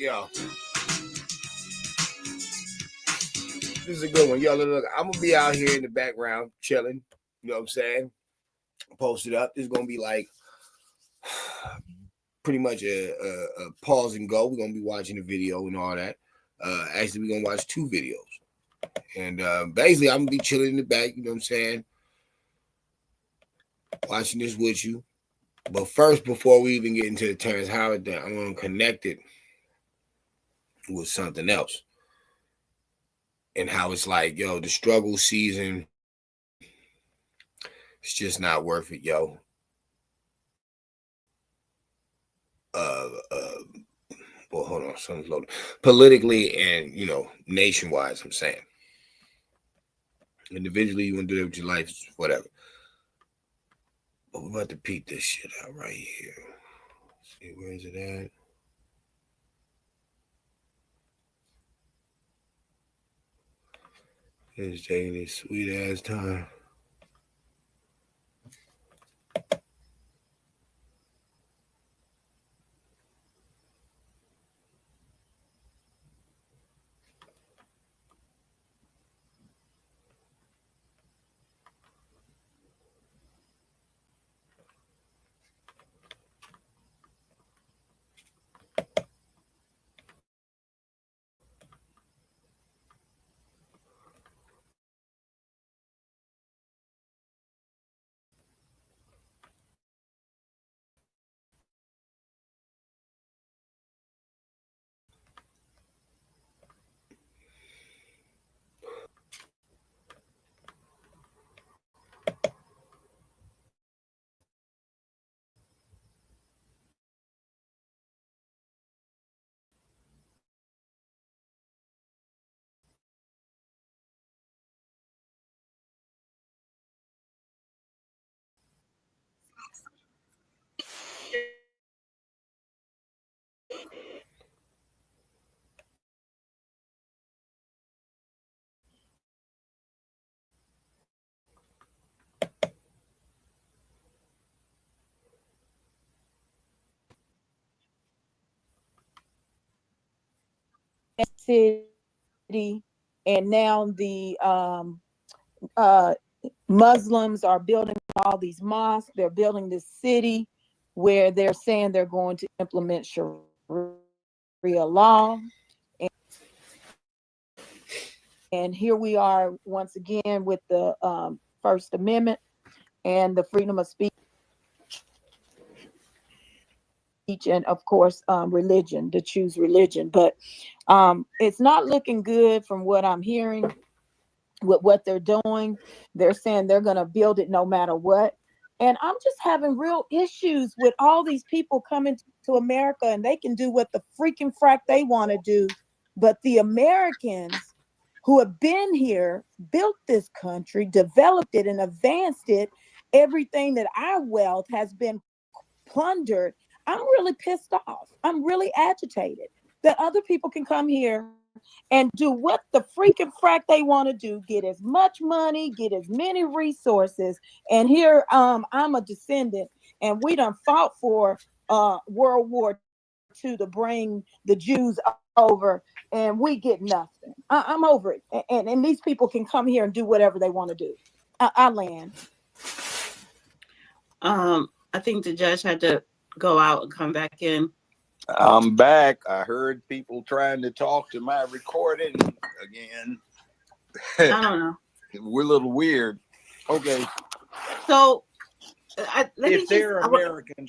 Yo, this is a good one. Yo, look, I'm gonna be out here in the background chilling. You know what I'm saying? Post it up. This is gonna be like pretty much a pause and go. We're gonna be watching the video and all that. Actually, we're gonna watch two videos, and basically, I'm gonna be chilling in the back. You know what I'm saying? Watching this with you. But first, before we even get into the Terrence Howard thing, I'm gonna connect it with something else. And how it's like, yo, the struggle season, it's just not worth it, yo. Well, hold on, something's loaded. Politically and nationwide, I'm saying. Individually, you want to do it with your life, whatever. But we're about to peep this shit out right here. Let's see, where is it at? It's taking this sweet ass time. City, and now the uh, Muslims are building all these mosques. They're building this city where they're saying they're going to implement Sharia law. And here we are once again with the First Amendment and the freedom of speech, and of course religion, to choose religion. But it's not looking good from what I'm hearing with what they're doing. They're saying they're going to build it no matter what. And I'm just having real issues with all these people coming to America, and they can do what the freaking frack they want to do. But the Americans who have been here, built this country, developed it, and advanced it, everything that our wealth has been plundered. I'm really pissed off. I'm really agitated that other people can come here and do what the freaking frack they want to do, get as much money, get as many resources. And here I'm a descendant, and we done fought for World War II to bring the Jews over, and we get nothing. I'm over it. And these people can come here and do whatever they want to do. I land. I think the judge had to go out and come back in. I'm back. I heard people trying to talk to my recording again. I don't know. We're a little weird. Okay. So, if they're American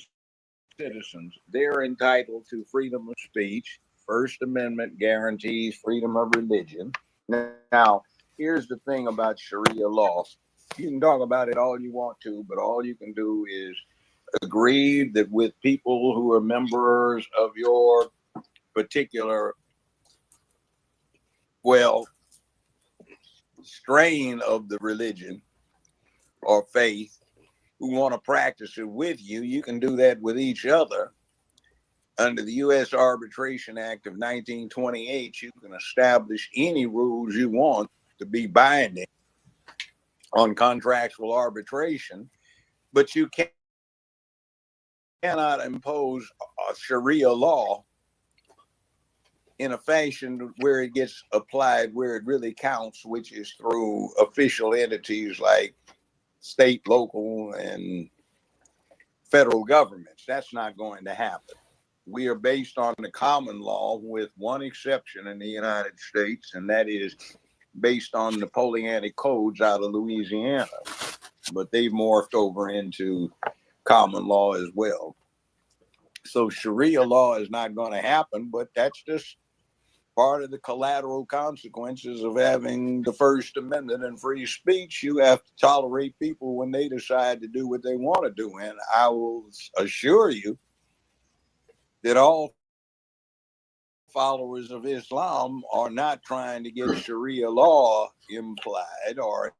citizens, they're entitled to freedom of speech. First Amendment guarantees freedom of religion. Now, here's the thing about Sharia law. You can talk about it all you want to, but all you can do is agree that with people who are members of your particular, strain of the religion or faith, who want to practice it with you, you can do that with each other. Under the U.S. Arbitration Act of 1928, you can establish any rules you want to be binding on contractual arbitration, but you cannot impose a Sharia law in a fashion where it gets applied where it really counts, which is through official entities like state, local, and federal governments. That's not going to happen. We are based on the common law with one exception in the United States, and that is based on Napoleonic codes out of Louisiana. But they've morphed over into common law as well. So Sharia law is not going to happen, but that's just part of the collateral consequences of having the First Amendment and free speech. You have to tolerate people when they decide to do what they want to do. And I will assure you that all followers of Islam are not trying to get Sharia law implied or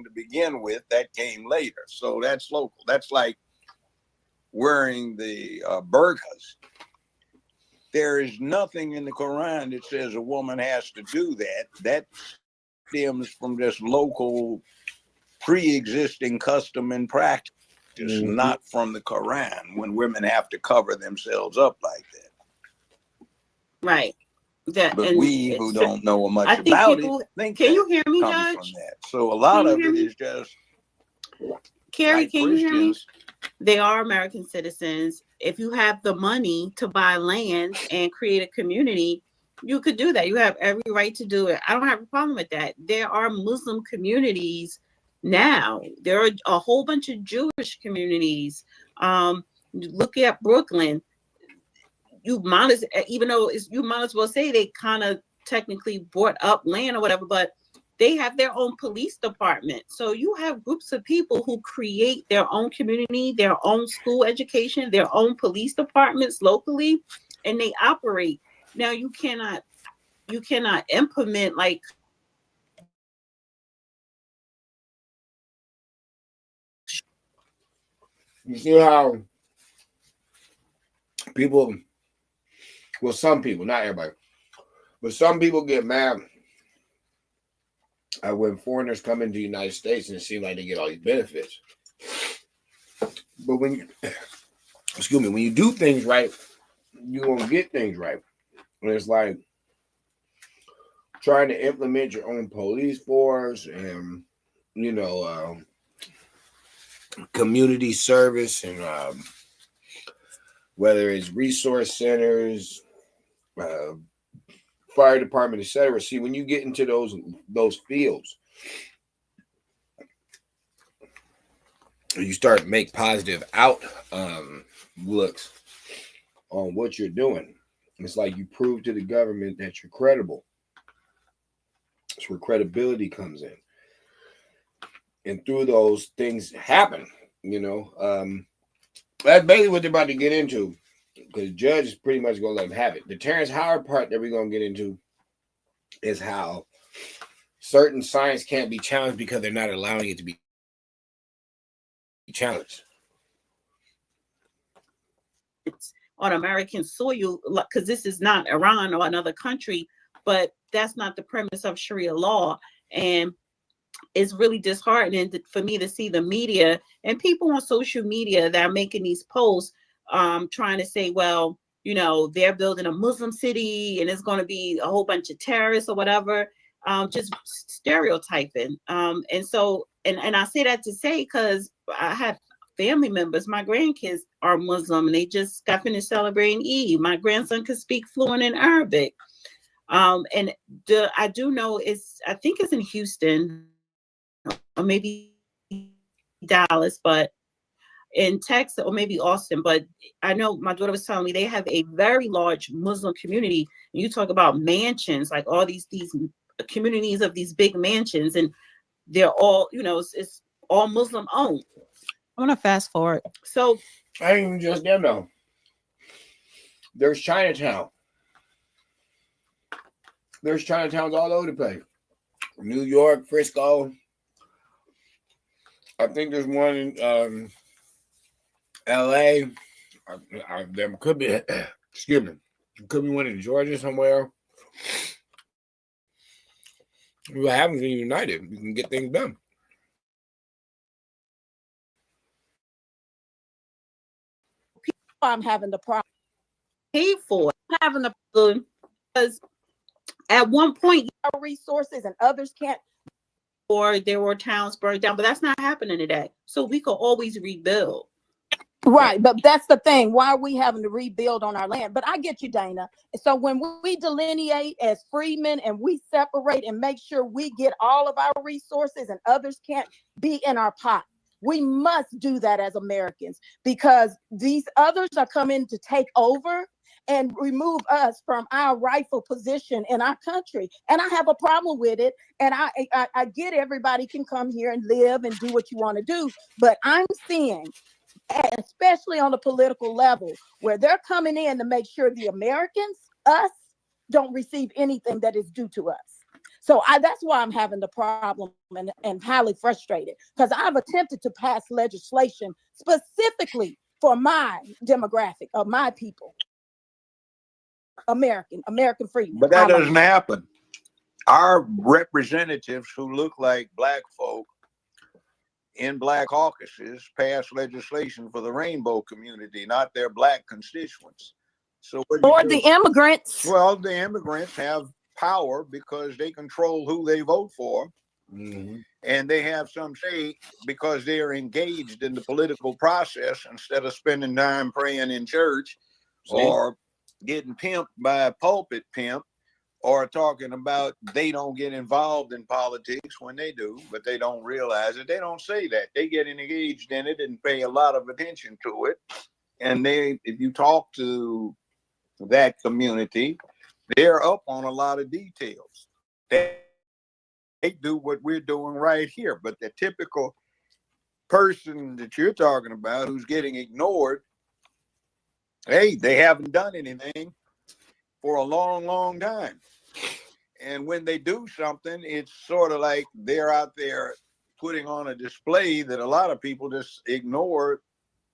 to begin with. That came later. So that's local. That's like wearing the burqas. There is nothing in the Quran that says a woman has to do that. That stems from this local pre-existing custom and practice, not from the Quran, when women have to cover themselves up like that. Right. That, but we who don't know much think about people, it think can you hear me, comes Judge? from that. So a lot of it is just Carrie, like can you hear me? Christians. They are American citizens. If you have the money to buy land and create a community, you could do that. You have every right to do it. I don't have a problem with that. There are Muslim communities now. There are a whole bunch of Jewish communities. Look at Brooklyn. You might as, even though you might as well say they kind of technically bought up land or whatever, but they have their own police department. So you have groups of people who create their own community, their own school education, their own police departments locally, and they operate. Now you cannot implement like you see how people, well, some people, not everybody, but some people get mad when foreigners come into the United States and it seems like they get all these benefits. But when you, excuse me, when you do things right, you're going to get things right. And it's like trying to implement your own police force and, you know, community service and whether it's resource centers, fire department, etc. See, when you get into those fields, you start to make positive looks on what you're doing. It's like you prove to the government that you're credible. It's where credibility comes in. And through those things happen, you know. That's basically what they're about to get into, because the judge is pretty much going to let them have it. The Terrence Howard part that we're going to get into is how certain science can't be challenged because they're not allowing it to be challenged. It's on American soil, because this is not Iran or another country, but that's not the premise of Sharia law. And it's really disheartening for me to see the media and people on social media that are making these posts trying to say, well, you know, they're building a Muslim city and it's going to be a whole bunch of terrorists or whatever, just stereotyping. And so, and I say that to say, because I have family members, my grandkids are Muslim and they just got finished celebrating Eid. My grandson could speak fluent in Arabic. And I do know I think it's in Houston, or maybe Dallas, but in Texas, or maybe Austin. But I know my daughter was telling me they have a very large Muslim community. And you talk about mansions, like all these communities of these big mansions, and they're all, you know, it's all Muslim owned. I want to fast forward. So I ain't even just them though. There's Chinatown. There's Chinatowns all over the place. New York, Frisco. I think there's one in LA. There could be, excuse me, could be one in Georgia somewhere. We haven't been united. We can get things done. I'm having the problem. paid for it. Having the Because at one point, our resources and others can't. Or there were towns burned down, but that's not happening today. So we could always rebuild. Right, but that's the thing. Why are we having to rebuild on our land? But I get you, Dana. So when we delineate as freedmen and we separate and make sure we get all of our resources and others can't be in our pot, we must do that as Americans, because these others are coming to take over and remove us from our rightful position in our country. And I have a problem with it. And I get everybody can come here and live and do what you want to do. But I'm seeing, especially on the political level, where they're coming in to make sure the Americans, us, don't receive anything that is due to us. So that's why I'm having the problem and highly frustrated, because I've attempted to pass legislation specifically for my demographic of my people, American freedmen. But that doesn't happen. Our representatives who look like black folk in black caucuses pass legislation for the rainbow community, not their black constituents. So or the immigrants. Well, the immigrants have power because they control who they vote for. Mm-hmm. And they have some say because they are engaged in the political process instead of spending time praying in church or getting pimped by a pulpit pimp, or talking about they don't get involved in politics when they do, but they don't realize it. They don't say that. They get engaged in it and pay a lot of attention to it. And if you talk to that community, they're up on a lot of details. They do what we're doing right here. But the typical person that you're talking about who's getting ignored, hey, they haven't done anything for a long, long time. And when they do something, it's sort of like they're out there putting on a display that a lot of people just ignore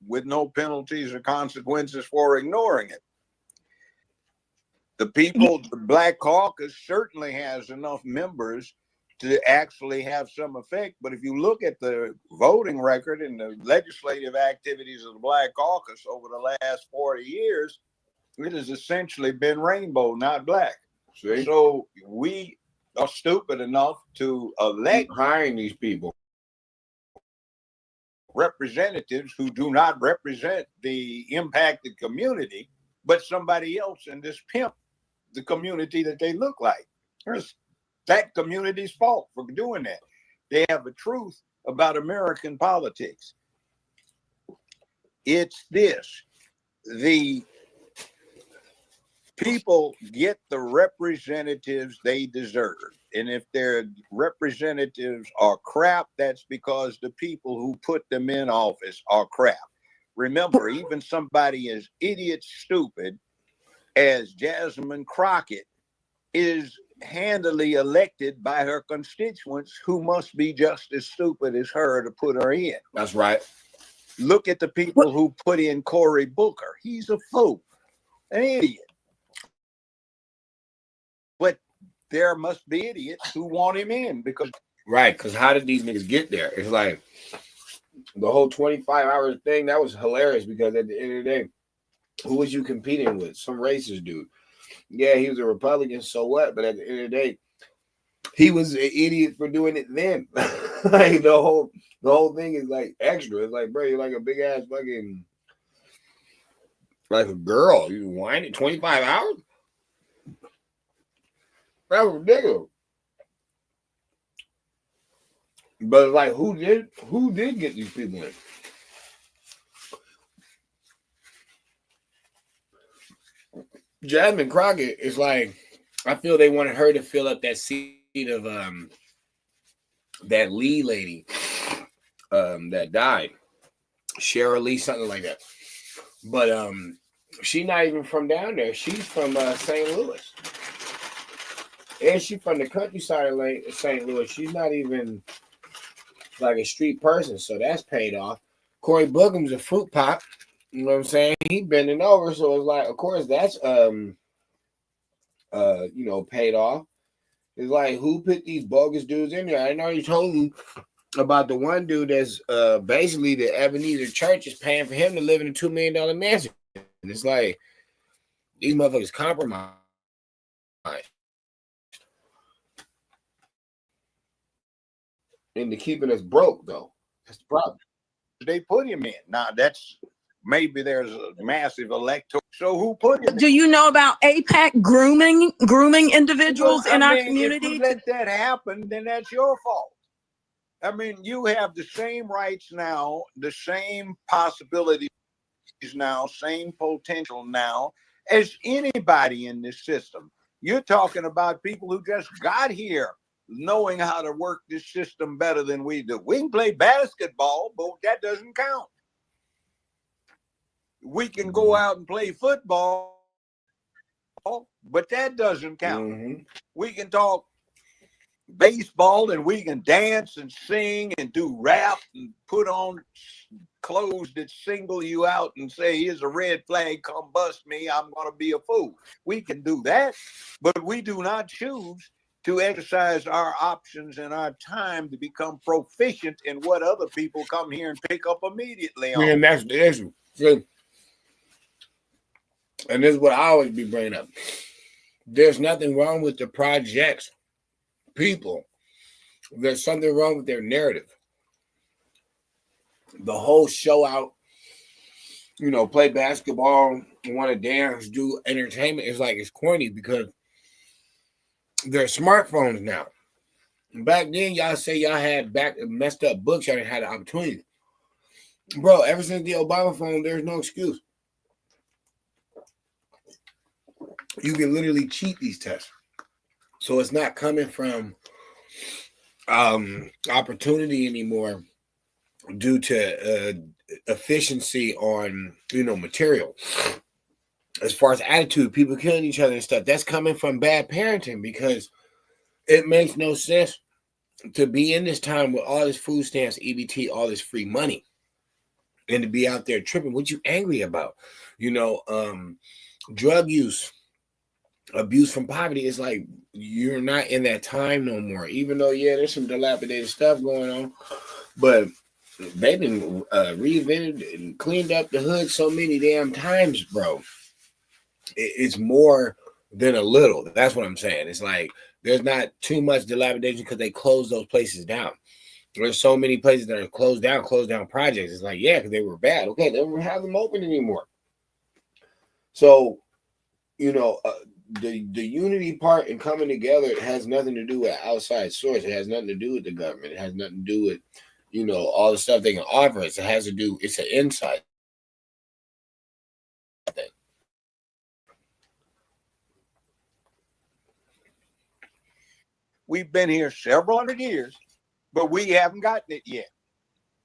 with no penalties or consequences for ignoring it. The Black Caucus certainly has enough members to actually have some effect. But if you look at the voting record and the legislative activities of the Black Caucus over the last 40 years, it has essentially been rainbow, not black. See? So we are stupid enough to elect hiring these people, representatives who do not represent the impacted community, but somebody else, and just pimp the community that they look like. It's that community's fault for doing that. They have a truth about American politics. It's this: the people get the representatives they deserve. And if their representatives are crap, that's because the people who put them in office are crap. Remember, even somebody as idiot stupid as Jasmine Crockett is handily elected by her constituents, who must be just as stupid as her to put her in. That's right. Look at the people who put in Cory Booker. He's a fool, an idiot. But there must be idiots who want him in because how did these niggas get there? It's like the whole 25-hour thing, that was hilarious, because at the end of the day, who was you competing with? Some racist dude. Yeah, he was a Republican, so what? But at the end of the day, he was an idiot for doing it then. Like the whole thing is like extra. It's like, bro, you're like a big ass fucking, like a girl. You whining 25 hours? That was ridiculous. But like, who did get these people in? Jasmine Crockett is like, I feel they wanted her to fill up that seat of that Lee lady that died, Cheryl Lee, something like that. But she's not even from down there. She's from St. Louis. And she's from the countryside of St. Louis. She's not even like a street person, so that's paid off. Cory Booker's a fruit pop. You know what I'm saying? He bending over, so it's like, of course, that's paid off. It's like, who put these bogus dudes in there? I know you told me about the one dude that's basically the Ebenezer Church is paying for him to live in a $2 million mansion. And it's like, these motherfuckers compromise. Into keeping us broke, though. That's the problem. They put him in. Now, that's maybe there's a massive electoral. So who put him in? Do you know about APAC grooming individuals in our community? If you let that happen, then that's your fault. I mean, you have the same rights now, the same possibilities now, same potential now as anybody in this system. You're talking about people who just got here knowing how to work this system better than we do. We can play basketball, but that doesn't count. We can go out and play football, but that doesn't count. Mm-hmm. We can talk baseball and we can dance and sing and do rap and put on clothes that single you out and say, here's a red flag, come bust me, I'm going to be a fool. We can do that, but we do not choose to exercise our options and our time to become proficient in what other people come here and pick up immediately on. And that's the issue. See? And this is what I always be bringing up. There's nothing wrong with the projects. People, there's something wrong with their narrative. The whole show out, play basketball, want to dance, do entertainment is like it's corny because there's smartphones now. Back then, y'all say y'all had messed up books, y'all didn't have the opportunity. Bro, ever since the Obama phone, there's no excuse. You can literally cheat these tests. So it's not coming from opportunity anymore due to efficiency on, material. As far as attitude, people killing each other and stuff, that's coming from bad parenting because it makes no sense to be in this time with all this food stamps, EBT, all this free money, and to be out there tripping. What you angry about? Drug use, abuse from poverty is like you're not in that time no more. Even though, there's some dilapidated stuff going on, but they've been reinvented and cleaned up the hood so many damn times, bro. It's more than a little. That's what I'm saying. It's like there's not too much dilapidation because they closed those places down. There's so many places that are closed down projects. It's like, because they were bad. Okay, they don't have them open anymore. So, the unity part and coming together, it has nothing to do with outside source. It has nothing to do with the government. It has nothing to do with, all the stuff they can offer us. It has to do, it's an inside thing. We've been here several hundred years, but we haven't gotten it yet.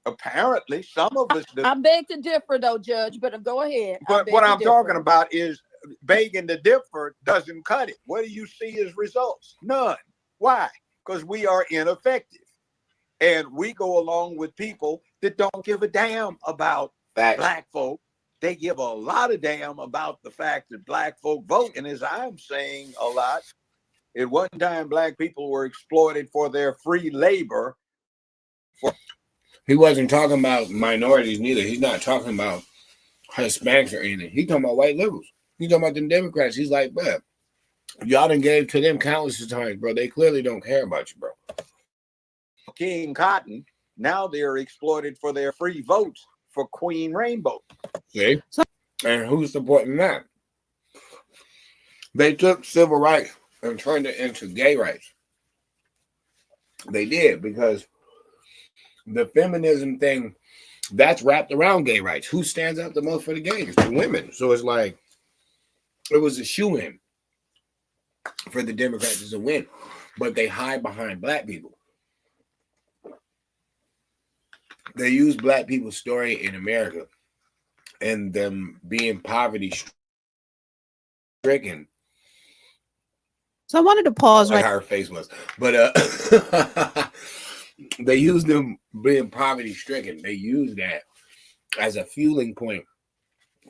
Apparently, some of us do. I beg to differ, though, Judge, but go ahead. But what I'm talking about is begging to differ doesn't cut it. What do you see as results? None. Why? Because we are ineffective. And we go along with people that don't give a damn about black folk. They give a lot of damn about the fact that black folk vote. And as I'm saying a lot, at one time, black people were exploited for their free labor. He wasn't talking about minorities neither. He's not talking about Hispanics or anything. He's talking about white liberals. He's talking about them Democrats. He's like, bro, y'all done gave to them countless times, bro. They clearly don't care about you, bro. King Cotton, now they're exploited for their free votes for Queen Rainbow. See? And who's supporting that? They took civil rights and turned it into gay rights. They did, because the feminism thing, that's wrapped around gay rights. Who stands up the most for the gays? The women. So it's like, it was a shoe-in for the Democrats to win. But they hide behind black people. They use black people's story in America and them being poverty-stricken. So I wanted to pause like how her face was. But they use them being poverty-stricken. They use that as a fueling point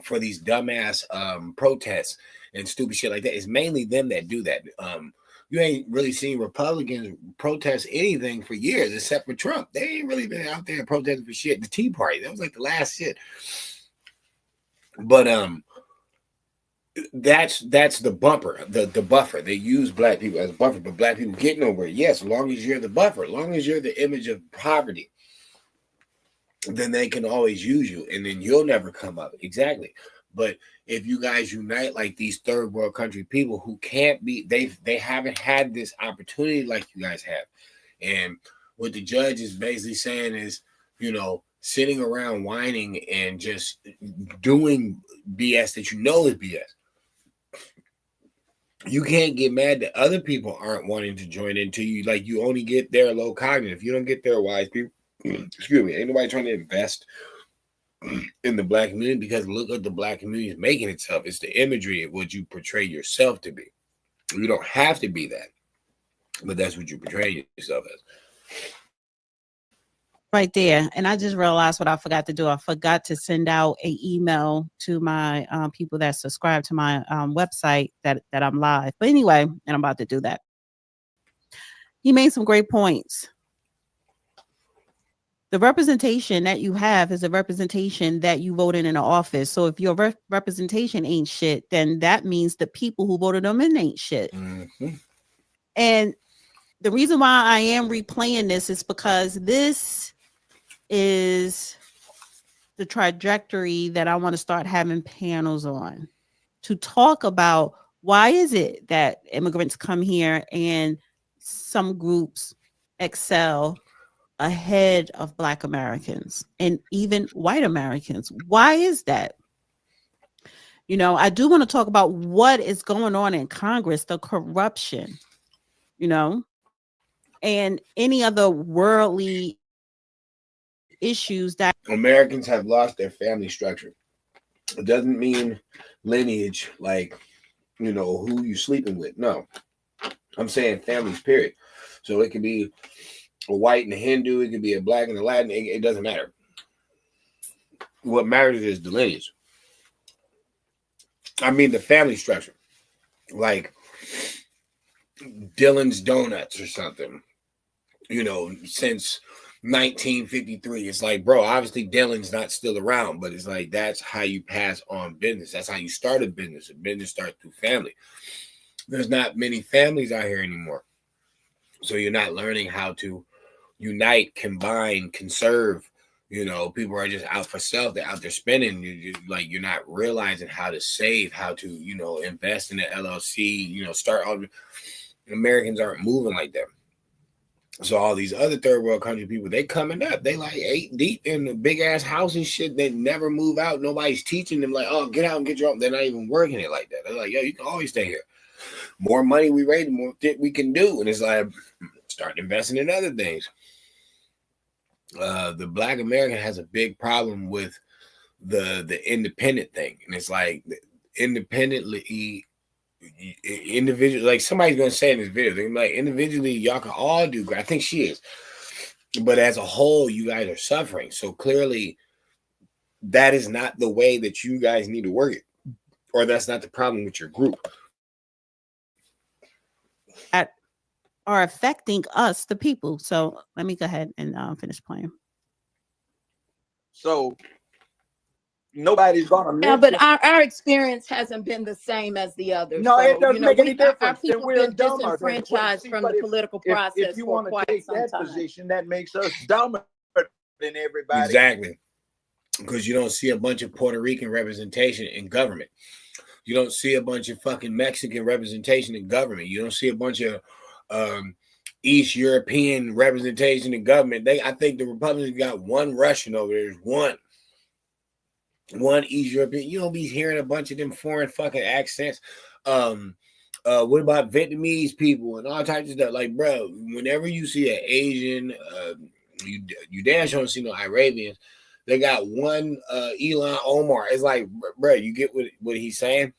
for these dumbass protests and stupid shit like that. It's mainly them that do that. You ain't really seen Republicans protest anything for years except for Trump. They ain't really been out there protesting for shit. The Tea Party, that was like the last shit. But That's the bumper, the buffer. They use black people as a buffer, but black people get nowhere. Yes, as long as you're the buffer, as long as you're the image of poverty, then they can always use you, and then you'll never come up. Exactly. But if you guys unite like these third world country people who can't be, they haven't had this opportunity like you guys have. And what the judge is basically saying is, you know, sitting around whining and just doing BS that you know is BS. You can't get mad that other people aren't wanting to join into you. Like, you only get there low cognitive. You don't get there wise people. Excuse me. Ain't nobody trying to invest in the black community, because look what the black community is making itself. It's the imagery of what you portray yourself to be. You don't have to be that, but that's what you portray yourself as. Right there. And I just realized what I forgot to do. I forgot to send out an email to my people that subscribe to my website that I'm live. But anyway, and I'm about to do that. He made some great points. The representation that you have is a representation that you voted in an office. So if your representation ain't shit, then that means the people who voted them in ain't shit. Mm-hmm. And the reason why I am replaying this is because this is the trajectory that I want to start having panels on, to talk about why is it that immigrants come here and some groups excel ahead of Black Americans and even white Americans. Why is that? You know, I do want to talk about what is going on in Congress, the corruption, you know, and any other worldly issues that Americans have lost their family structure. It doesn't mean lineage, like, you know, who you sleeping with. No, I'm saying families, period. So it could be a white and a Hindu, it could be a black and a Latin. It doesn't matter. What matters is the lineage. I mean, the family structure, like Dylan's Donuts or something, you know, since 1953. It's like, bro, obviously Dylan's not still around, but it's like, that's how you pass on business. That's how you start a business. A business starts through family. There's not many families out here anymore. So you're not learning how to unite, combine, conserve. You know, people are just out for self. They're out there spending. You're not realizing how to save, how to, you know, invest in the LLC, you know, start all. Americans aren't moving like that. So all these other third world country people, they coming up. They like 8 deep in the big ass house and shit. They never move out. Nobody's teaching them like, oh, get out and get your own. They're not even working it like that. They're like, yo, you can always stay here. More money we raise, the more we can do. And it's like, start investing in other things. The Black American has a big problem with the independent thing. And it's like, independently, individual, like somebody's gonna say in this video, they're like, individually y'all can all do great. I think she is, but as a whole you guys are suffering. So clearly that is not the way that you guys need to work it, or that's not the problem with your group are affecting us, the people. So let me go ahead and finish playing. So nobody's gonna Yeah, but our experience hasn't been the same as the others. No, so, it doesn't make any difference. Our people We're been dumber. disenfranchised from the political process. If you want to take that position, that makes us dumber than everybody. Exactly, because you don't see a bunch of Puerto Rican representation in government. You don't see a bunch of fucking Mexican representation in government. You don't see a bunch of East European representation in government. I think the Republicans got one Russian over there. There's one East European. You don't be hearing a bunch of them foreign fucking accents. What about Vietnamese people and all types of stuff? Like, bro, whenever you see an Asian, you damn sure don't see no Arabians. They got one Elon Omar. It's like, bro, you get what he's saying?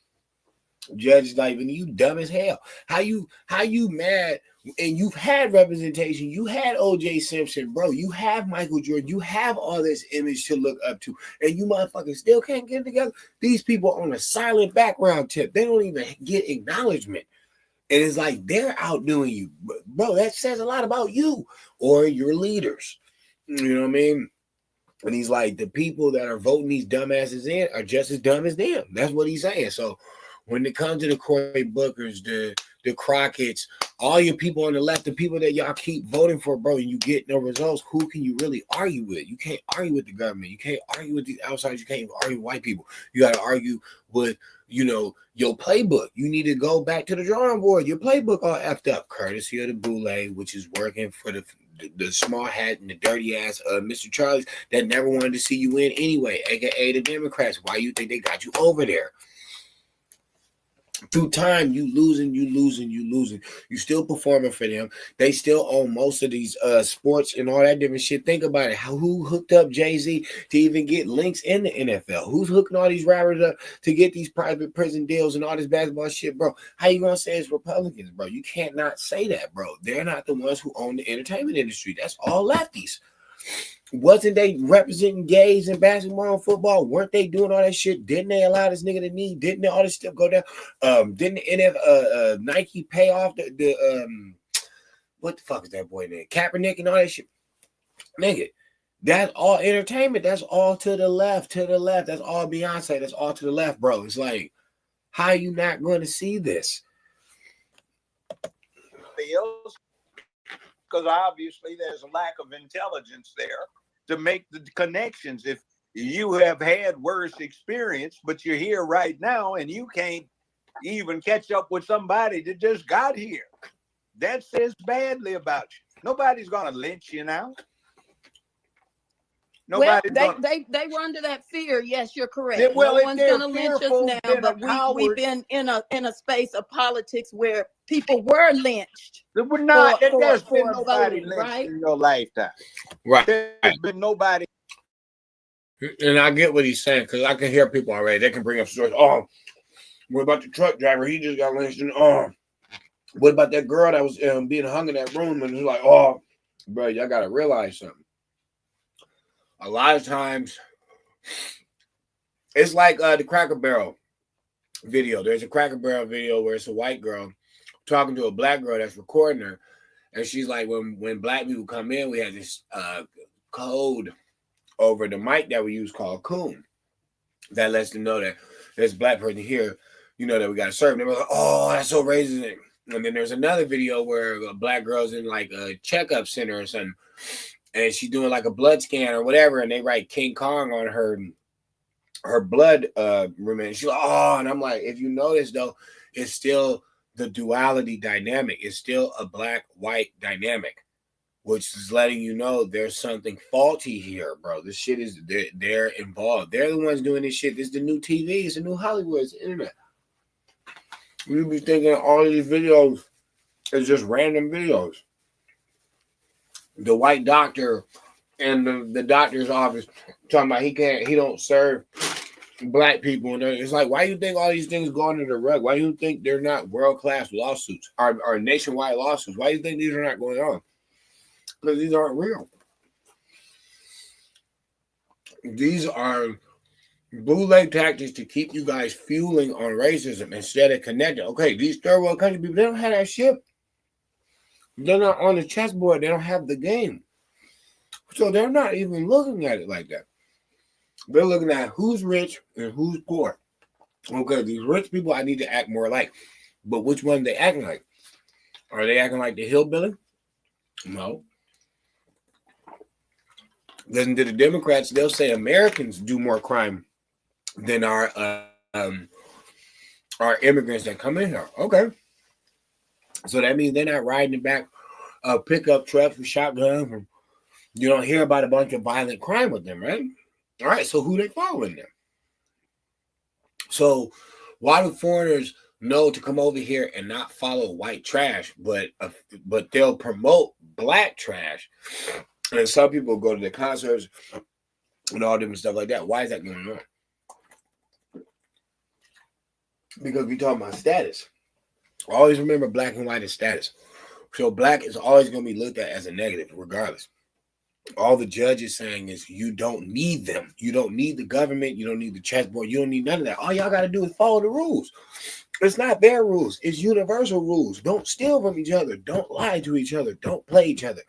Judge, like, you dumb as hell. How you mad? And you've had representation. You had O.J. Simpson, bro. You have Michael Jordan. You have all this image to look up to, and you motherfuckers still can't get it together. These people on a silent background tip. They don't even get acknowledgement. And it's like they're outdoing you, bro. That says a lot about you or your leaders. You know what I mean? And he's like, the people that are voting these dumbasses in are just as dumb as them. That's what he's saying. So When it comes to the Cory Bookers, the Crockett's, all your people on the left, the people that y'all keep voting for, bro, and you get no results, who can you really argue with? You can't argue with the government. You can't argue with these outsiders. You can't even argue with white people. You got to argue with, your playbook. You need to go back to the drawing board. Your playbook all effed up, courtesy of the Boule, which is working for the small hat and the dirty ass Mr. Charles that never wanted to see you win anyway, aka the Democrats. Why you think they got you over there? Through time, you losing. You still performing for them. They still own most of these sports and all that different shit. Think about it. Who hooked up Jay-Z to even get links in the NFL? Who's hooking all these rappers up to get these private prison deals and all this basketball shit, bro? How you gonna say it's Republicans, bro? You can't not say that, bro. They're not the ones who own the entertainment industry. That's all lefties. Wasn't they representing gays in basketball and football? Weren't they doing all that shit? Didn't they allow this nigga to knee? Didn't all this stuff go down? Didn't Nike pay off the what the fuck is that boy name? Kaepernick and all that shit? Nigga, that's all entertainment. That's all to the left. That's all Beyonce. That's all to the left, bro. It's like, how are you not going to see this? Because obviously there's a lack of intelligence there to make the connections. If you have had worse experience, but you're here right now and you can't even catch up with somebody that just got here, that says badly about you. Nobody's gonna lynch you now. Nobody's they were under that fear. Yes, you're correct. Well, no one's gonna lynch us now, but we've been in a space of politics where people were lynched. There's been nobody lynched, right? In your lifetime. Right. There's been nobody. And I get what he's saying, because I can hear people already. They can bring up stories. Oh, what about the truck driver? He just got lynched. And what about that girl that was being hung in that room? And it's like, oh, bro, y'all got to realize something. A lot of times, it's like the Cracker Barrel video. There's a Cracker Barrel video where it's a white girl talking to a black girl that's recording her. And she's like, when black people come in, we have this code over the mic that we use called coon. That lets them know that there's a black person here, that we got to serve. And they're like, oh, that's so racist. And then there's another video where a black girl's in like a checkup center or something. And she's doing like a blood scan or whatever, and they write King Kong on her blood remains. She's like, oh, and I'm like, if you notice though, it's still the duality dynamic. It's still a black-white dynamic, which is letting you know there's something faulty here, bro. This shit is they're involved. They're the ones doing this shit. This is the new TV. It's the new Hollywood. It's the internet. You be thinking all these videos is just random videos. The white doctor in the doctor's office talking about he don't serve black people, and it's like, why do you think all these things go under the rug? Why do you think they're not world-class lawsuits or nationwide lawsuits? Why do you think these are not going on? Because these aren't real. These are bootleg tactics to keep you guys fueling on racism instead of connecting. Okay, these third world country people, they don't have that shit. They're not on the chessboard. They don't have the game. So they're not even looking at it like that. They're looking at who's rich and who's poor. Okay, these rich people I need to act more like. But which one they acting like? Are they acting like the hillbilly? No. Listen to the Democrats. They'll say Americans do more crime than our immigrants that come in here. Okay. So that means they're not riding back pickup trucks with shotguns. And you don't hear about a bunch of violent crime with them, right? All right, so who they following them? So why do foreigners know to come over here and not follow white trash, but they'll promote black trash? And some people go to the concerts and all different stuff like that. Why is that going on? Because we talking about status. Always remember black and white is status. So black is always going to be looked at as a negative, regardless. All the judge is saying is you don't need them. You don't need the government. You don't need the chessboard. You don't need none of that. All y'all got to do is follow the rules. It's not their rules. It's universal rules. Don't steal from each other. Don't lie to each other. Don't play each other.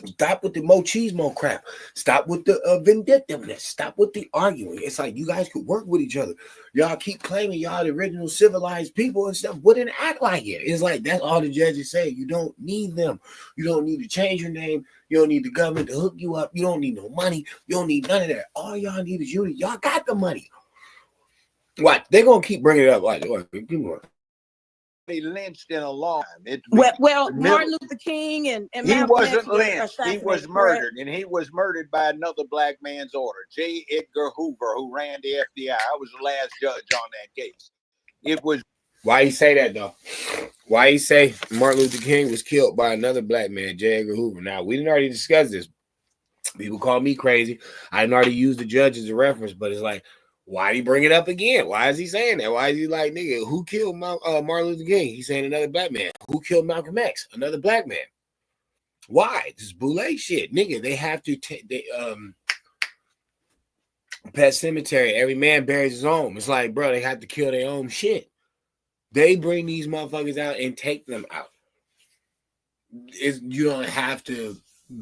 Stop with the machismo crap. Stop with the vindictiveness. Stop with the arguing. It's like you guys could work with each other. Y'all keep claiming y'all the original civilized people and stuff. Wouldn't act like it. It's like that's all the judges say. You don't need them. You don't need to change your name. You don't need the government to hook you up. You don't need no money. You don't need none of that. All y'all need is unity. Y'all got the money. What? They're gonna keep bringing it up. Like, keep going. Lynched in a long time. Well, Martin Luther King and he Malcolm wasn't X were lynched. He was assassinated, murdered, and he was murdered by another black man's order. J. Edgar Hoover, who ran the FBI. I was the last judge on that case. It was. Why you say that though? Why you say Martin Luther King was killed by another black man, J. Edgar Hoover? Now we didn't already discuss this. People call me crazy. I didn't already use the judge as a reference, but it's like, why did he bring it up again? Why is he saying that? Why is he like, nigga, who killed Martin Luther King? He's saying another black man. Who killed Malcolm X? Another black man. Why? This boule shit, nigga. They have to take Pet Cemetery. Every man buries his own. It's like, bro, they have to kill their own shit. They bring these motherfuckers out and take them out. You don't have to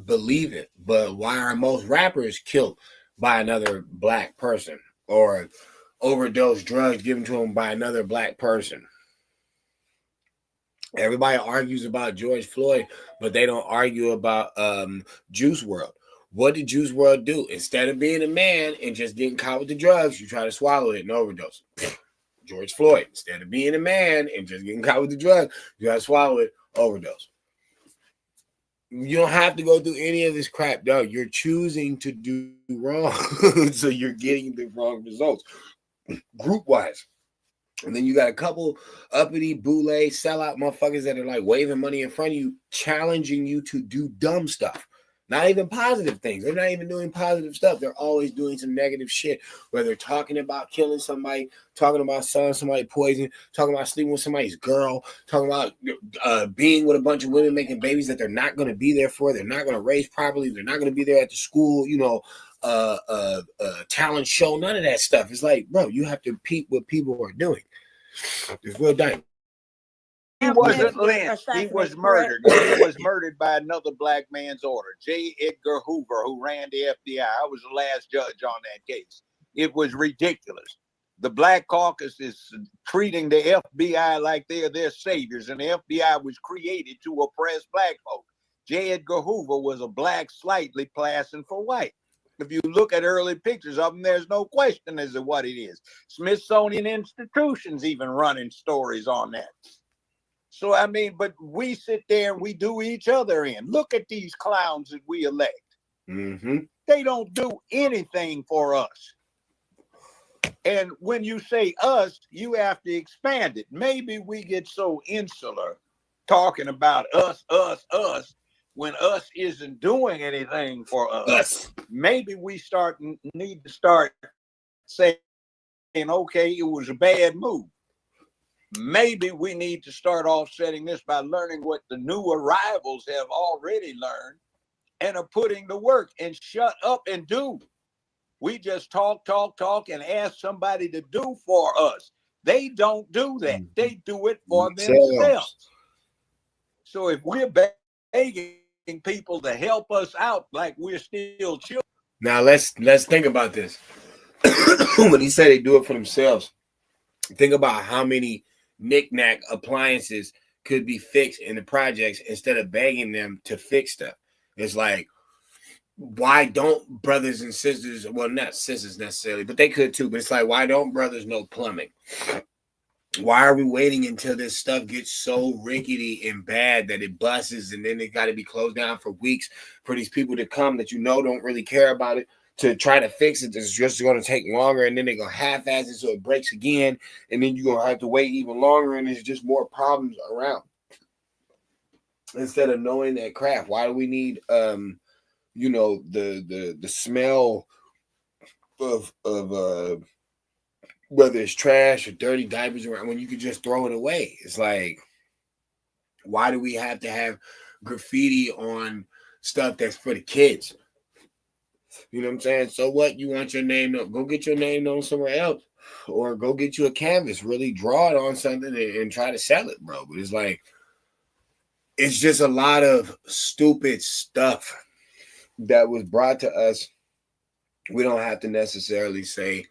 believe it, but why are most rappers killed by another black person or overdose drugs given to them by another black person? Everybody argues about George Floyd, but they don't argue about Juice WRLD. What did Juice WRLD do? Instead of being a man and just getting caught with the drugs, you try to swallow it and overdose. George Floyd, instead of being a man and just getting caught with the drug, you gotta swallow it, overdose. You don't have to go through any of this crap, dog. You're choosing to do wrong, so you're getting the wrong results, group-wise. And then you got a couple uppity, boule, sellout motherfuckers that are like waving money in front of you, challenging you to do dumb stuff. Not even positive things. They're not even doing positive stuff. They're always doing some negative shit, where they're talking about killing somebody, talking about selling somebody poison, talking about sleeping with somebody's girl, talking about being with a bunch of women, making babies that they're not going to be there for. They're not going to raise properly. They're not going to be there at the school, talent show. None of that stuff. It's like, bro, you have to peep what people are doing. It's real dying. He wasn't lynched. He was murdered. He was murdered by another black man's order. J. Edgar Hoover, who ran the FBI. I was the last judge on that case. It was ridiculous. The Black Caucus is treating the FBI like they're their saviors, and the FBI was created to oppress black folk. J. Edgar Hoover was a black slightly passing for white. If you look at early pictures of them, there's no question as to what it is. Smithsonian Institution's even running stories on that. So, I mean, but we sit there and we do each other in. Look at these clowns that we elect. Mm-hmm. They don't do anything for us. And when you say us, you have to expand it. Maybe we get so insular talking about us, when us isn't doing anything for us. Maybe we need to start saying, okay, it was a bad move. Maybe we need to start offsetting this by learning what the new arrivals have already learned and are putting to work, and shut up and do. We just talk, and ask somebody to do for us. They don't do that. They do it for themselves. So if we're begging people to help us out like we're still children. Now let's think about this. When he said they do it for themselves, think about how many knick-knack appliances could be fixed in the projects instead of begging them to fix stuff. It's like, why don't brothers and sisters, well, not sisters necessarily, but they could too, but it's like, why don't brothers know plumbing? Why are we waiting until this stuff gets so rickety and bad that it busts, and then it got to be closed down for weeks for these people to come that don't really care about it, to try to fix it? It's just going to take longer, and then they're going to half-ass it so it breaks again, and then you're going to have to wait even longer, and there's just more problems around. Instead of knowing that crap, why do we need the smell of whether it's trash or dirty diapers around when you could just throw it away? It's like, why do we have to have graffiti on stuff that's for the kids? You know what I'm saying? So what? You want your name? Go get your name known somewhere else, or go get you a canvas, really draw it on something and try to sell it, bro. But it's like, it's just a lot of stupid stuff that was brought to us, we don't have to necessarily say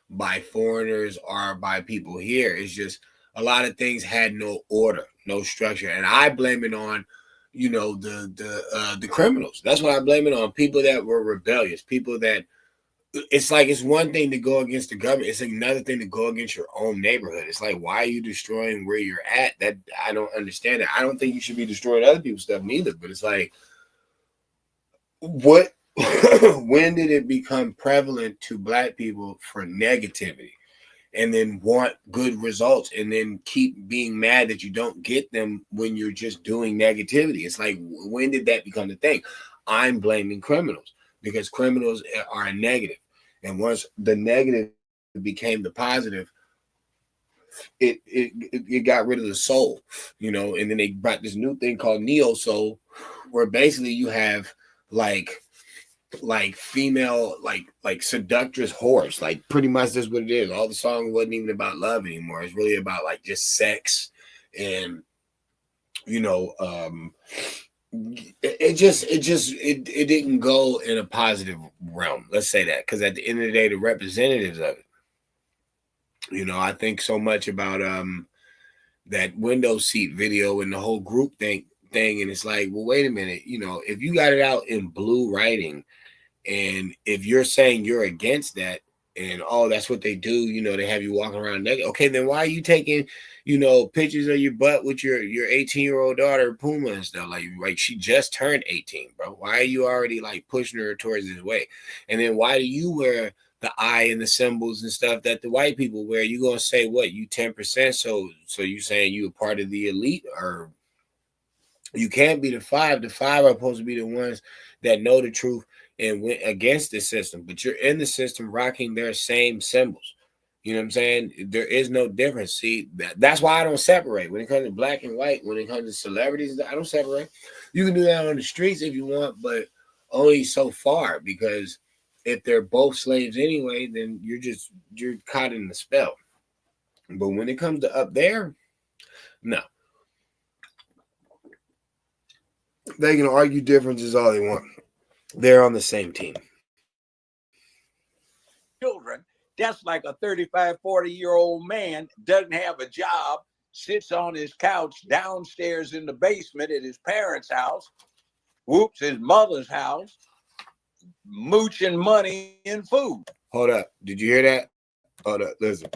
by foreigners or by people here. It's just a lot of things had no order, no structure, and I blame it on, the criminals. That's what I blame it on. People that were rebellious, people that it's like it's one thing to go against the government. It's another thing to go against your own neighborhood. It's like, why are you destroying where you're at? That I don't understand it. I don't think you should be destroying other people's stuff neither. But it's like, what? When did it become prevalent to Black people for negativity, and then want good results, and then keep being mad that you don't get them when you're just doing negativity? It's like, when did that become the thing? I'm blaming criminals because criminals are a negative. And once the negative became the positive, it got rid of the soul, and then they brought this new thing called neo soul, where basically you have like female, like seductress whores. Like, pretty much that's what it is. All the song wasn't even about love anymore. It's really about like just sex, and it didn't go in a positive realm. Let's say that, because at the end of the day, the representatives of it, I think so much about that window seat video and the whole group thing, and it's like, well, wait a minute, if you got it out in blue writing, and if you're saying you're against that, and that's what they do, they have you walking around naked. Okay, then why are you taking, pictures of your butt with your 18-year-old daughter Puma and stuff? Like she just turned 18, bro. Why are you already like pushing her towards this way? And then why do you wear the eye and the symbols and stuff that the white people wear? You gonna say what? You 10%? So you saying you a part of the elite? Or you can't be the 5. The 5 are supposed to be the ones that know the truth and went against the system, but you're in the system rocking their same symbols. You know what I'm saying? There is no difference. See, that's why I don't separate. When it comes to black and white, when it comes to celebrities, I don't separate. You can do that on the streets if you want, but only so far, because if they're both slaves anyway, then you're caught in the spell. But when it comes to up there, no. They can argue differences all they want. They're on the same team. Children, that's like a 35, 40-year-old man doesn't have a job, sits on his couch downstairs in the basement at his parents' house, whoops, his mother's house, mooching money and food. Hold up. Did you hear that? Hold up. Listen.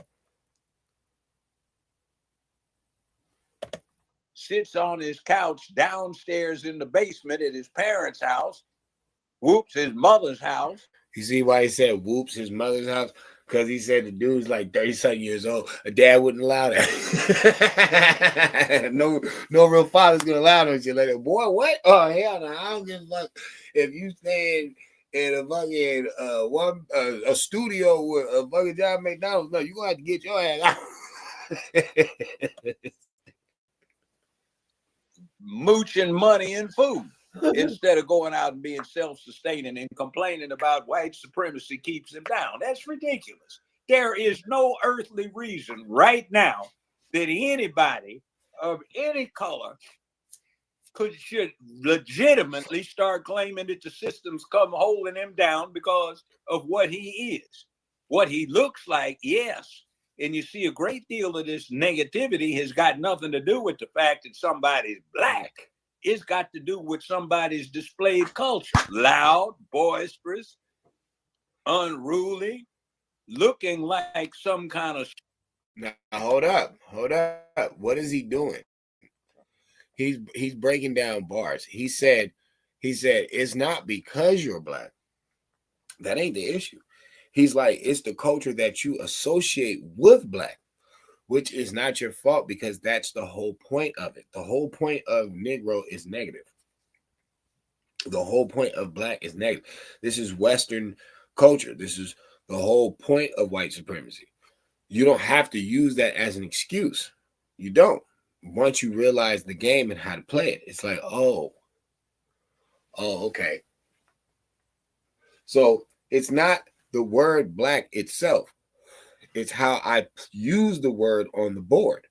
Sits on his couch downstairs in the basement at his parents' house, whoops, his mother's house. You see why he said whoops, his mother's house? Because he said the dude's like 30-something years old. A dad wouldn't allow that. no real father's gonna allow that shit like that. Boy, what? Oh, hell no. I don't give a fuck if you staying in a fucking a studio with a fucking job McDonald's. No, you're gonna have to get your ass out. Mooching money and food instead of going out and being self-sustaining and complaining about white supremacy keeps them down. That's ridiculous. There is no earthly reason right now that anybody of any color should legitimately start claiming that the system's come holding him down because of what he is. What he looks like, yes. And you see, a great deal of this negativity has got nothing to do with the fact that somebody's black. It's got to do with somebody's displayed culture. Loud, boisterous, unruly, looking like some kind of... Now, hold up. What is he doing? He's breaking down bars. He said, it's not because you're black. That ain't the issue. He's like, it's the culture that you associate with black, which is not your fault, because that's the whole point of it. The whole point of Negro is negative. The whole point of black is negative. This is Western culture. This is the whole point of white supremacy. You don't have to use that as an excuse. You don't. Once you realize the game and how to play it, it's like, oh, okay. So it's not the word black itself. It's how I use the word on the board.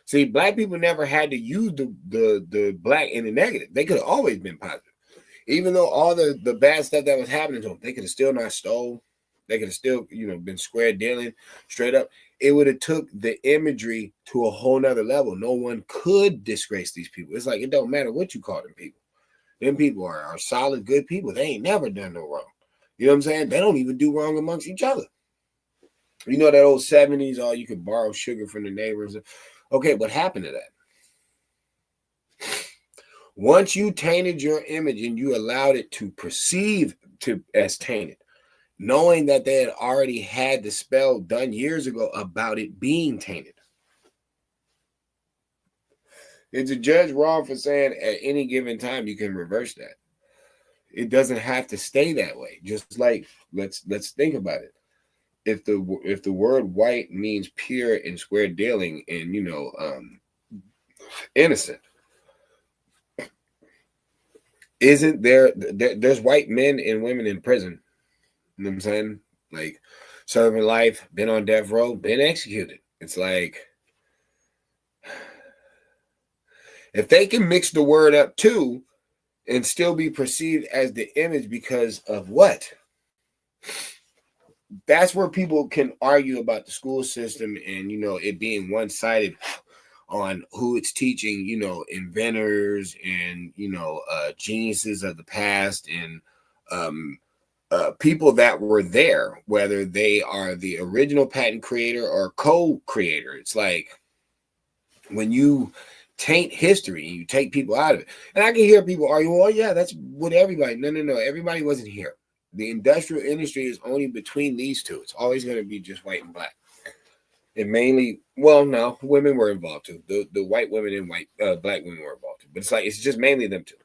See, black people never had to use the black in the negative. They could have always been positive. Even though all the bad stuff that was happening to them, they could have still not stole. They could have still, been square dealing straight up. It would have took the imagery to a whole nother level. No one could disgrace these people. It's like, it don't matter what you call them people. Them people are solid, good people. They ain't never done no wrong. You know what I'm saying? They don't even do wrong amongst each other. You know that old 70s, you could borrow sugar from the neighbors. Okay, what happened to that? Once you tainted your image and you allowed it to perceive as tainted, knowing that they had already had the spell done years ago about it being tainted. Is a judge wrong for saying at any given time you can reverse that? It doesn't have to stay that way. Just like, let's think about it. If the word white means pure and square dealing and innocent, isn't there's white men and women in prison? You know what I'm saying? Like, serving life, been on death row, been executed. It's like, if they can mix the word up too and still be perceived as the image because of what? That's where people can argue about the school system and, it being one-sided on who it's teaching, inventors and, geniuses of the past and people that were there, whether they are the original patent creator or co-creator. It's like, when you taint history and you take people out of it. And I can hear people argue, well, yeah, that's what everybody. No. Everybody wasn't here. The industrial industry is only between these two. It's always going to be just white and black. And mainly, well, no, women were involved too. The white women and black women were involved too. But it's just mainly them two.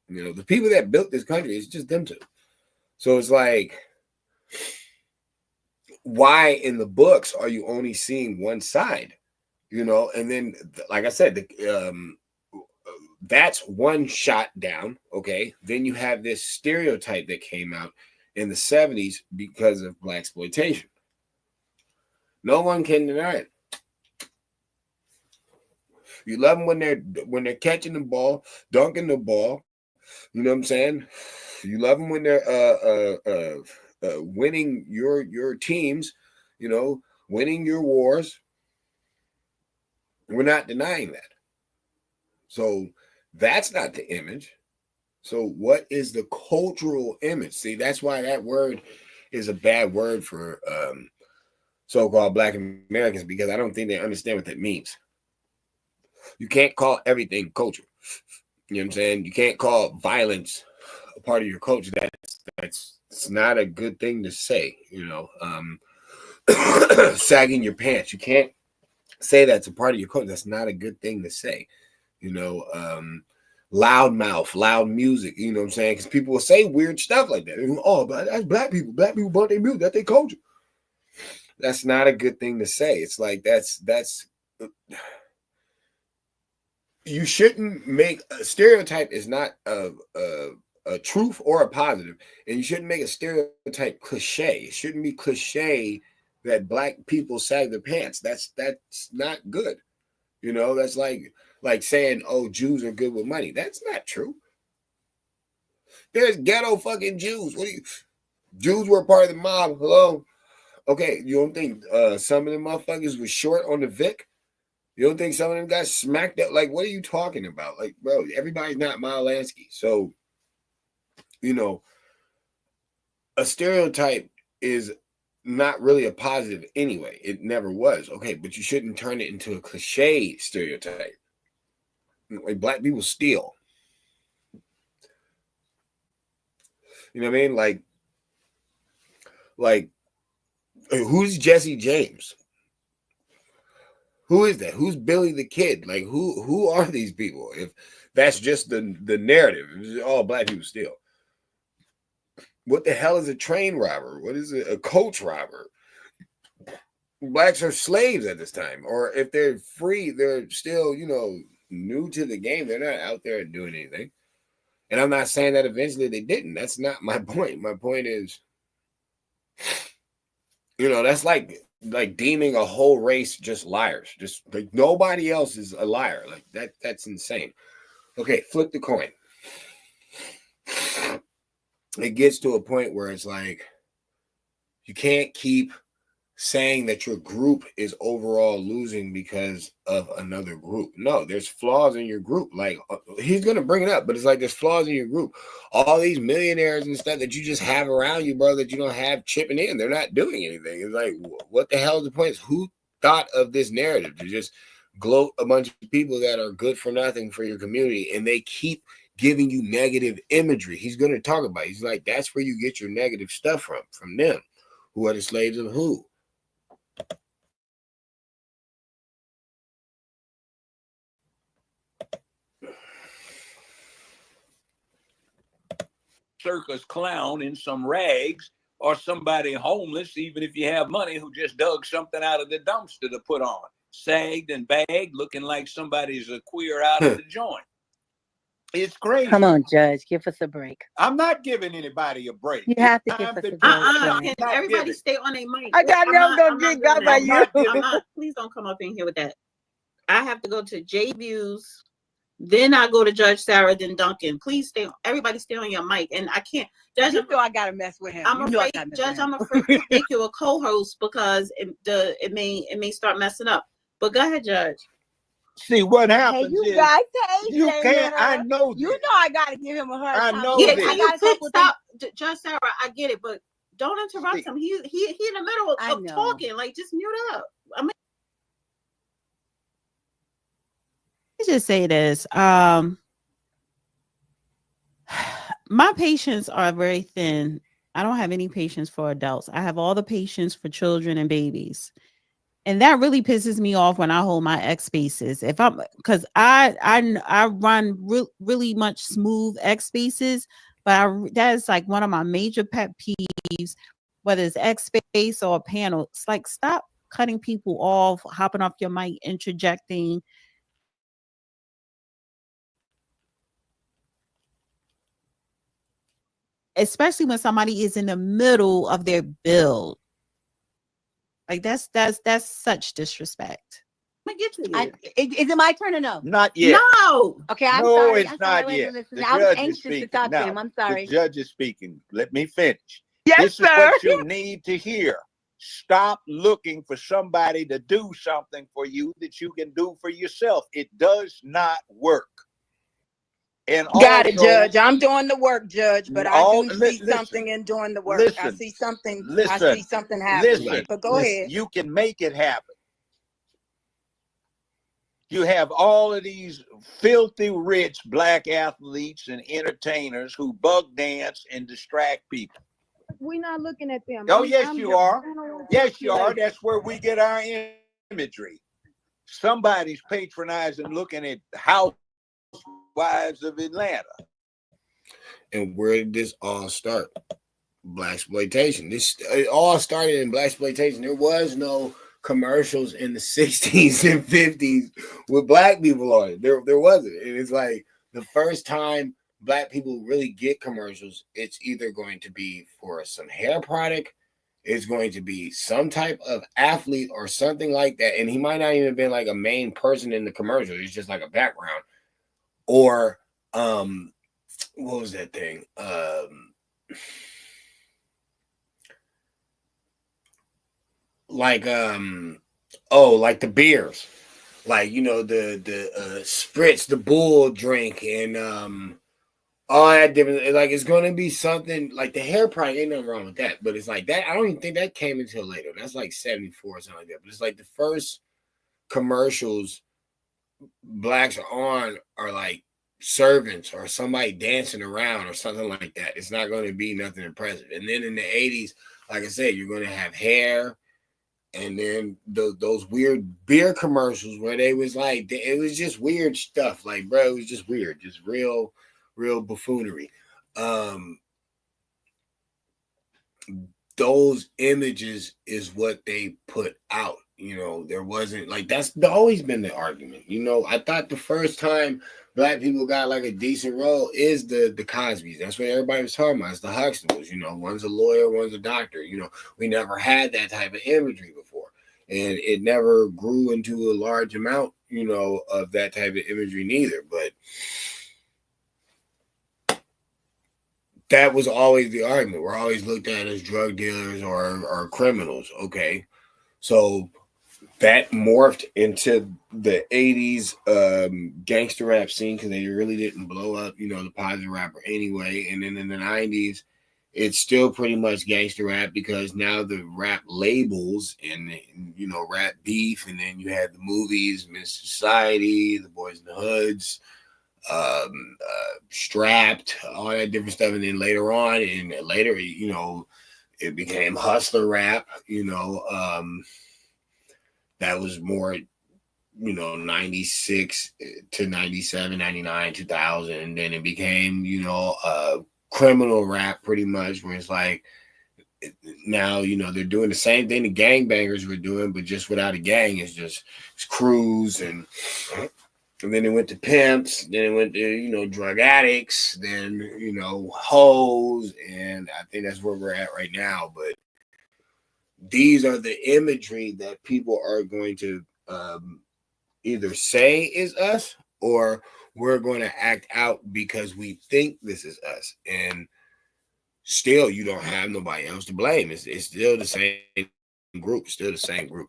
The people that built this country, it's just them two. So it's like, why in the books are you only seeing one side? And then, like I said, that's one shot down. Okay. Then you have this stereotype that came out in the 70s because of blaxploitation. No one can deny it. You love them when they're catching the ball, dunking the ball. You know what I'm saying? You love them when they're winning your teams, winning your wars. We're not denying that. So that's not the image. So what is the cultural image? See, that's why that word is a bad word for so-called Black Americans, because I don't think they understand what that means. You can't call everything culture. You know what I'm saying? You can't call violence a part of your culture. It's not a good thing to say, sagging your pants. You can't say that's a part of your culture. That's not a good thing to say. Loud mouth, loud music, you know what I'm saying? Because people will say weird stuff like that. Oh, but that's black people. Black people bought their music. That's their culture. That's not a good thing to say. It's like that's you shouldn't make a stereotype is not a truth or a positive, and you shouldn't make a stereotype cliche. It shouldn't be cliche that black people sag their pants. That's not good. That's like saying, oh, Jews are good with money. That's not true. There's ghetto fucking Jews. Jews were part of the mob. Hello. Okay, you don't think some of them motherfuckers were short on the Vic? You don't think some of them got smacked up? Like, what are you talking about? Like, bro, everybody's not Miles Lansky. So, a stereotype is not really a positive anyway. It never was. Okay, but you shouldn't turn it into a cliche stereotype. Like, black people steal. You know what I mean? Like, who's Jesse James? Who is that? Who's Billy the Kid? Like, who are these people? If that's just the narrative, it's all black people steal. What the hell is a train robber? What is a coach robber? Blacks are slaves at this time. Or if they're free, they're still, new to the game. They're not out there doing anything. And I'm not saying that eventually they didn't. That's not my point. My point is, that's like deeming a whole race just liars. Just like nobody else is a liar. Like that's insane. Okay, flip the coin. it gets to a point where it's like you can't keep saying that your group is overall losing because of another group. No, there's flaws in your group. Like, he's going to bring it up, but it's like there's flaws in your group. All these millionaires and stuff that you just have around you, bro, that you don't have chipping in, they're not doing anything. It's like, what the hell is the point? Who thought of this narrative to just gloat a bunch of people that are good for nothing for your community, and they keep giving you negative imagery? He's going to talk about it. He's like, that's where you get your negative stuff from them. Who are the slaves of who? Circus clown in some rags, or somebody homeless, even if you have money, who just dug something out of the dumpster to put on, sagged and bagged, looking like somebody's a queer out of the joint. It's crazy. Come on, Judge, give us a break. I'm not giving anybody a break. You have to give us a break. Can everybody stay on their mic? I got them gonna get got by you. Please don't come up in here with that. I have to go to J Views, then I go to Judge Sarah, then Duncan. Please stay. Everybody stay on your mic, and I can't. Judge, you know I gotta mess with him. I'm afraid, Judge. I'm afraid to make you a co-host because it may start messing up. But go ahead, Judge. See what happens. Hey, you guys, you can't. I know. You know I gotta give him a hard time. I know. Yeah, can you stop, Judge Sarah? I get it, but don't interrupt him. He in the middle of talking. Like, just mute up. I mean, Let me just say this. My patience are very thin. I don't have any patience for adults. I have all the patience for children and babies. And that really pisses me off when I hold my X spaces. If I'm, because I run really much smooth X spaces, but that is like one of my major pet peeves, whether it's X space or a panel. It's like, stop cutting people off, hopping off your mic, interjecting. Especially when somebody is in the middle of their build. Like that's such disrespect. I get you. Is it my turn or no? Not yet. No. Okay, I'm no, sorry. It's not yet. I was anxious to talk to him. I'm sorry. The judge is speaking. Let me finish. Yes, this sir. Is what you need to hear. Stop looking for somebody to do something for you that you can do for yourself. It does not work. And got also, it, Judge. I'm doing the work, Judge, but I do see something in doing the work. I see something. I see something happening. But go ahead. You can make it happen. You have all of these filthy rich black athletes and entertainers who bug dance and distract people. We're not looking at them. Oh, yes, you are. Yes, you are. That's where we get our imagery. Somebody's patronizing, looking at housewives of Atlanta. And where did this all start? Blaxploitation. It all started in blaxploitation. There was no commercials in the 60s and 50s with black people on it. There wasn't. And it's like the first time black people really get commercials, it's either going to be for some hair product, it's going to be some type of athlete or something like that. And he might not even have been like a main person in the commercial. It's just like a background. Or what was that thing? Like the beers, like, you know, the spritz, the bull drink, and all that different. Like, it's going to be something like the hair product. Ain't nothing wrong with that, but it's like that. I don't even think that came until later. That's like 74 or something like that. But it's like the first commercials blacks are on are like servants or somebody dancing around or something like that. It's not going to be nothing impressive. And then in the 80s, like I said, you're going to have hair. And then those weird beer commercials where they was like, it was just weird stuff. Like, bro, it was just weird, just real buffoonery. Those images is what they put out. You know, there wasn't like, that's always been the argument. You know, I thought the first time black people got like a decent role is the Cosbys. That's what everybody was talking about. It's the Huxtables. You know, one's a lawyer, one's a doctor. You know, we never had that type of imagery before, and it never grew into a large amount, you know, of that type of imagery neither. But that was always the argument. We're always looked at as drug dealers or criminals. Okay. So that morphed into the 80s gangster rap scene because they really didn't blow up, the positive rapper anyway. And then in the 90s, it's still pretty much gangster rap because now the rap labels and rap beef, and then you had the movies, Miss Society, The Boys in the Hoods, Strapped, all that different stuff. And then later on, it became hustler rap, that was more, 96 to 97, 99, 2000. And then it became, criminal rap pretty much, where it's like now, they're doing the same thing the gangbangers were doing, but just without a gang. It's crews and then it went to pimps, then it went to, drug addicts, then, hoes. And I think that's where we're at right now. But these are the imagery that people are going to either say is us, or we're going to act out because we think this is us. And still, you don't have nobody else to blame. It's still the same group, still the same group.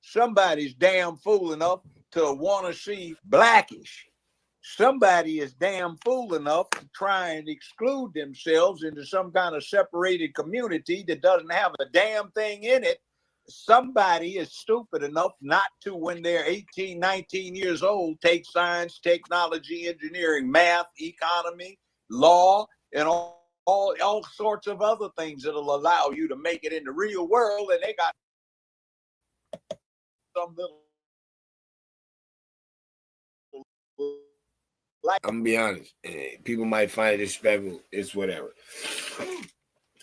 Somebody's damn fool enough to want to see Blackish. Somebody is damn fool enough to try and exclude themselves into some kind of separated community that doesn't have a damn thing in it. Somebody is stupid enough not to, when they're 18, 19 years old, take science, technology, engineering, math, economy, law, and all sorts of other things that'll allow you to make it in the real world. And they got some little, I'm gonna be honest. People might find it disrespectful. It's whatever.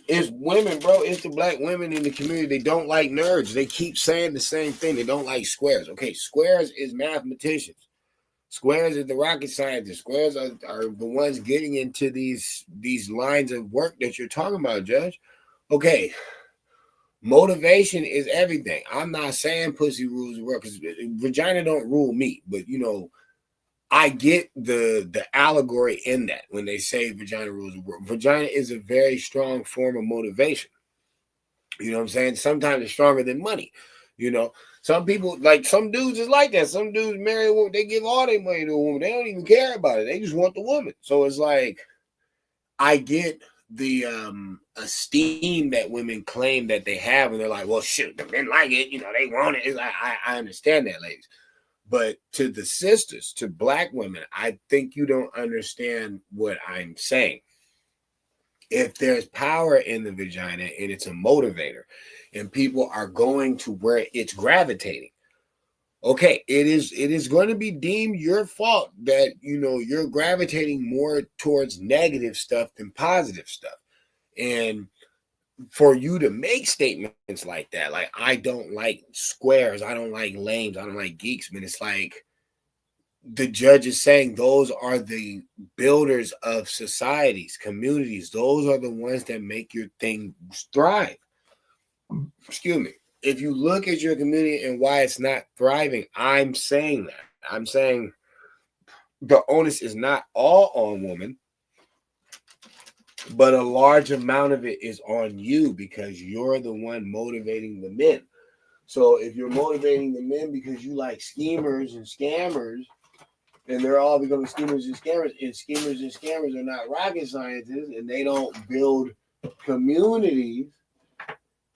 It's women, bro. It's the black women in the community. They don't like nerds. They keep saying the same thing. They don't like squares. Okay, squares is mathematicians. Squares is the rocket scientists. Squares are the ones getting into these lines of work that you're talking about, Judge. Okay. Motivation is everything. I'm not saying pussy rules the world because vagina don't rule me, but I get the allegory in that when they say vagina rules the world. Vagina is a very strong form of motivation. You know what I'm saying? Sometimes it's stronger than money. Some people, like some dudes is like that. Some dudes marry a woman, they give all their money to a woman. They don't even care about it. They just want the woman. So it's like, I get the esteem that women claim that they have, and they're like, well, shit, the men like it, they want it. It's like, I understand that, ladies. But to the sisters, to black women, I think you don't understand what I'm saying. If there's power in the vagina and it's a motivator and people are going to where it's gravitating, okay, it is going to be deemed your fault that, you're gravitating more towards negative stuff than positive stuff. And for you to make statements like that, like, I don't like squares, I don't like lames, I don't like geeks, man, it's like the judge is saying those are the builders of societies, communities. Those are the ones that make your thing thrive. Excuse me. If you look at your community and why it's not thriving, I'm saying that. I'm saying the onus is not all on women, but a large amount of it is on you because you're the one motivating the men. So if you're motivating the men because you like schemers and scammers, and they're all becoming schemers and scammers are not rocket scientists, and they don't build communities,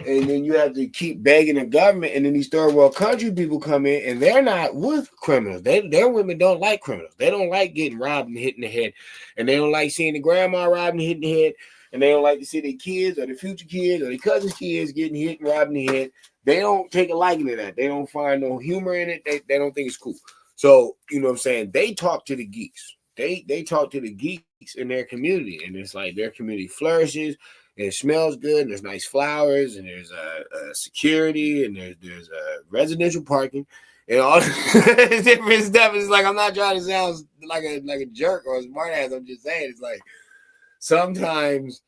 and then you have to keep begging the government, and then these third world country people come in, and they're not with criminals. Their women don't like criminals. They don't like getting robbed and hit in the head, and they don't like seeing the grandma robbed and hit in the head, and they don't like to see their kids or their future kids or their cousin's kids getting hit and robbed in the head. They don't take a liking to that. They don't find no humor in it. They don't think it's cool. So, you know what I'm saying? They talk to the geeks. They talk to the geeks in their community, and it's like their community flourishes, and it smells good, and there's nice flowers, and there's security, and there's residential parking, and all different stuff. It's like, I'm not trying to sound like a jerk or a smart ass. I'm just saying, it's like sometimes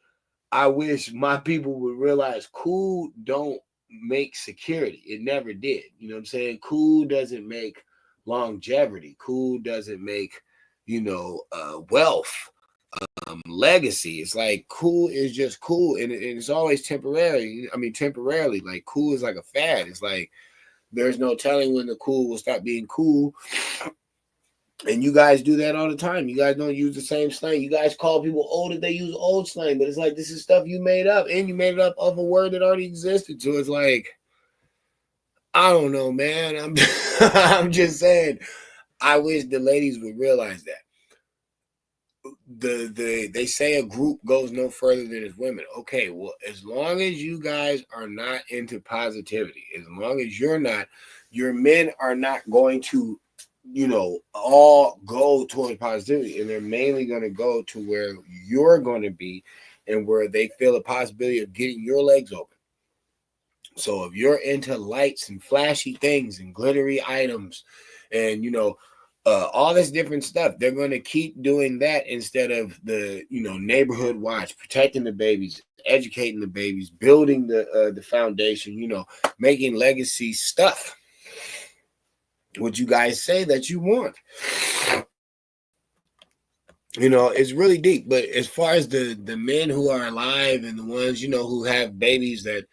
I wish my people would realize cool don't make security. It never did. You know what I'm saying? Cool doesn't make longevity. Cool doesn't make, wealth, legacy. It's like cool is just cool, and it's always temporary. I mean, temporarily. Like cool is like a fad. It's like there's no telling when the cool will stop being cool. And you guys do that all the time. You guys don't use the same slang. You guys call people old if they use old slang, but it's like this is stuff you made up, and you made it up of a word that already existed. So it's like, I don't know, man. I'm I'm just saying, I wish the ladies would realize that. They say a group goes no further than its women. Okay, well, as long as you guys are not into positivity, as long as you're not, your men are not going to, all go towards positivity, and they're mainly going to go to where you're going to be and where they feel a possibility of getting your legs open. So if you're into lights and flashy things and glittery items and, all this different stuff, they're going to keep doing that instead of the, neighborhood watch, protecting the babies, educating the babies, building the foundation, making legacy stuff. What you guys say that you want. It's really deep. But as far as the men who are alive and the ones, who have babies that,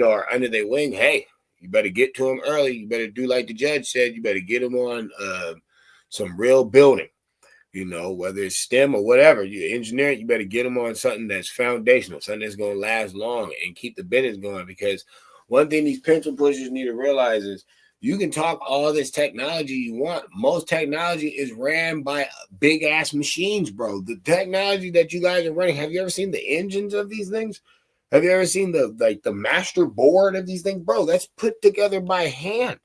are under their wing, hey, you better get to them early. You better do like the judge said. You better get them on some real building, whether it's STEM or whatever. You're engineering, you better get them on something that's foundational, something that's going to last long and keep the business going. Because one thing these pencil pushers need to realize is, you can talk all this technology you want. Most technology is ran by big ass machines, bro. The technology that you guys are running, have you ever seen the engines of these things? Have you ever seen the master board of these things? Bro, that's put together by hand.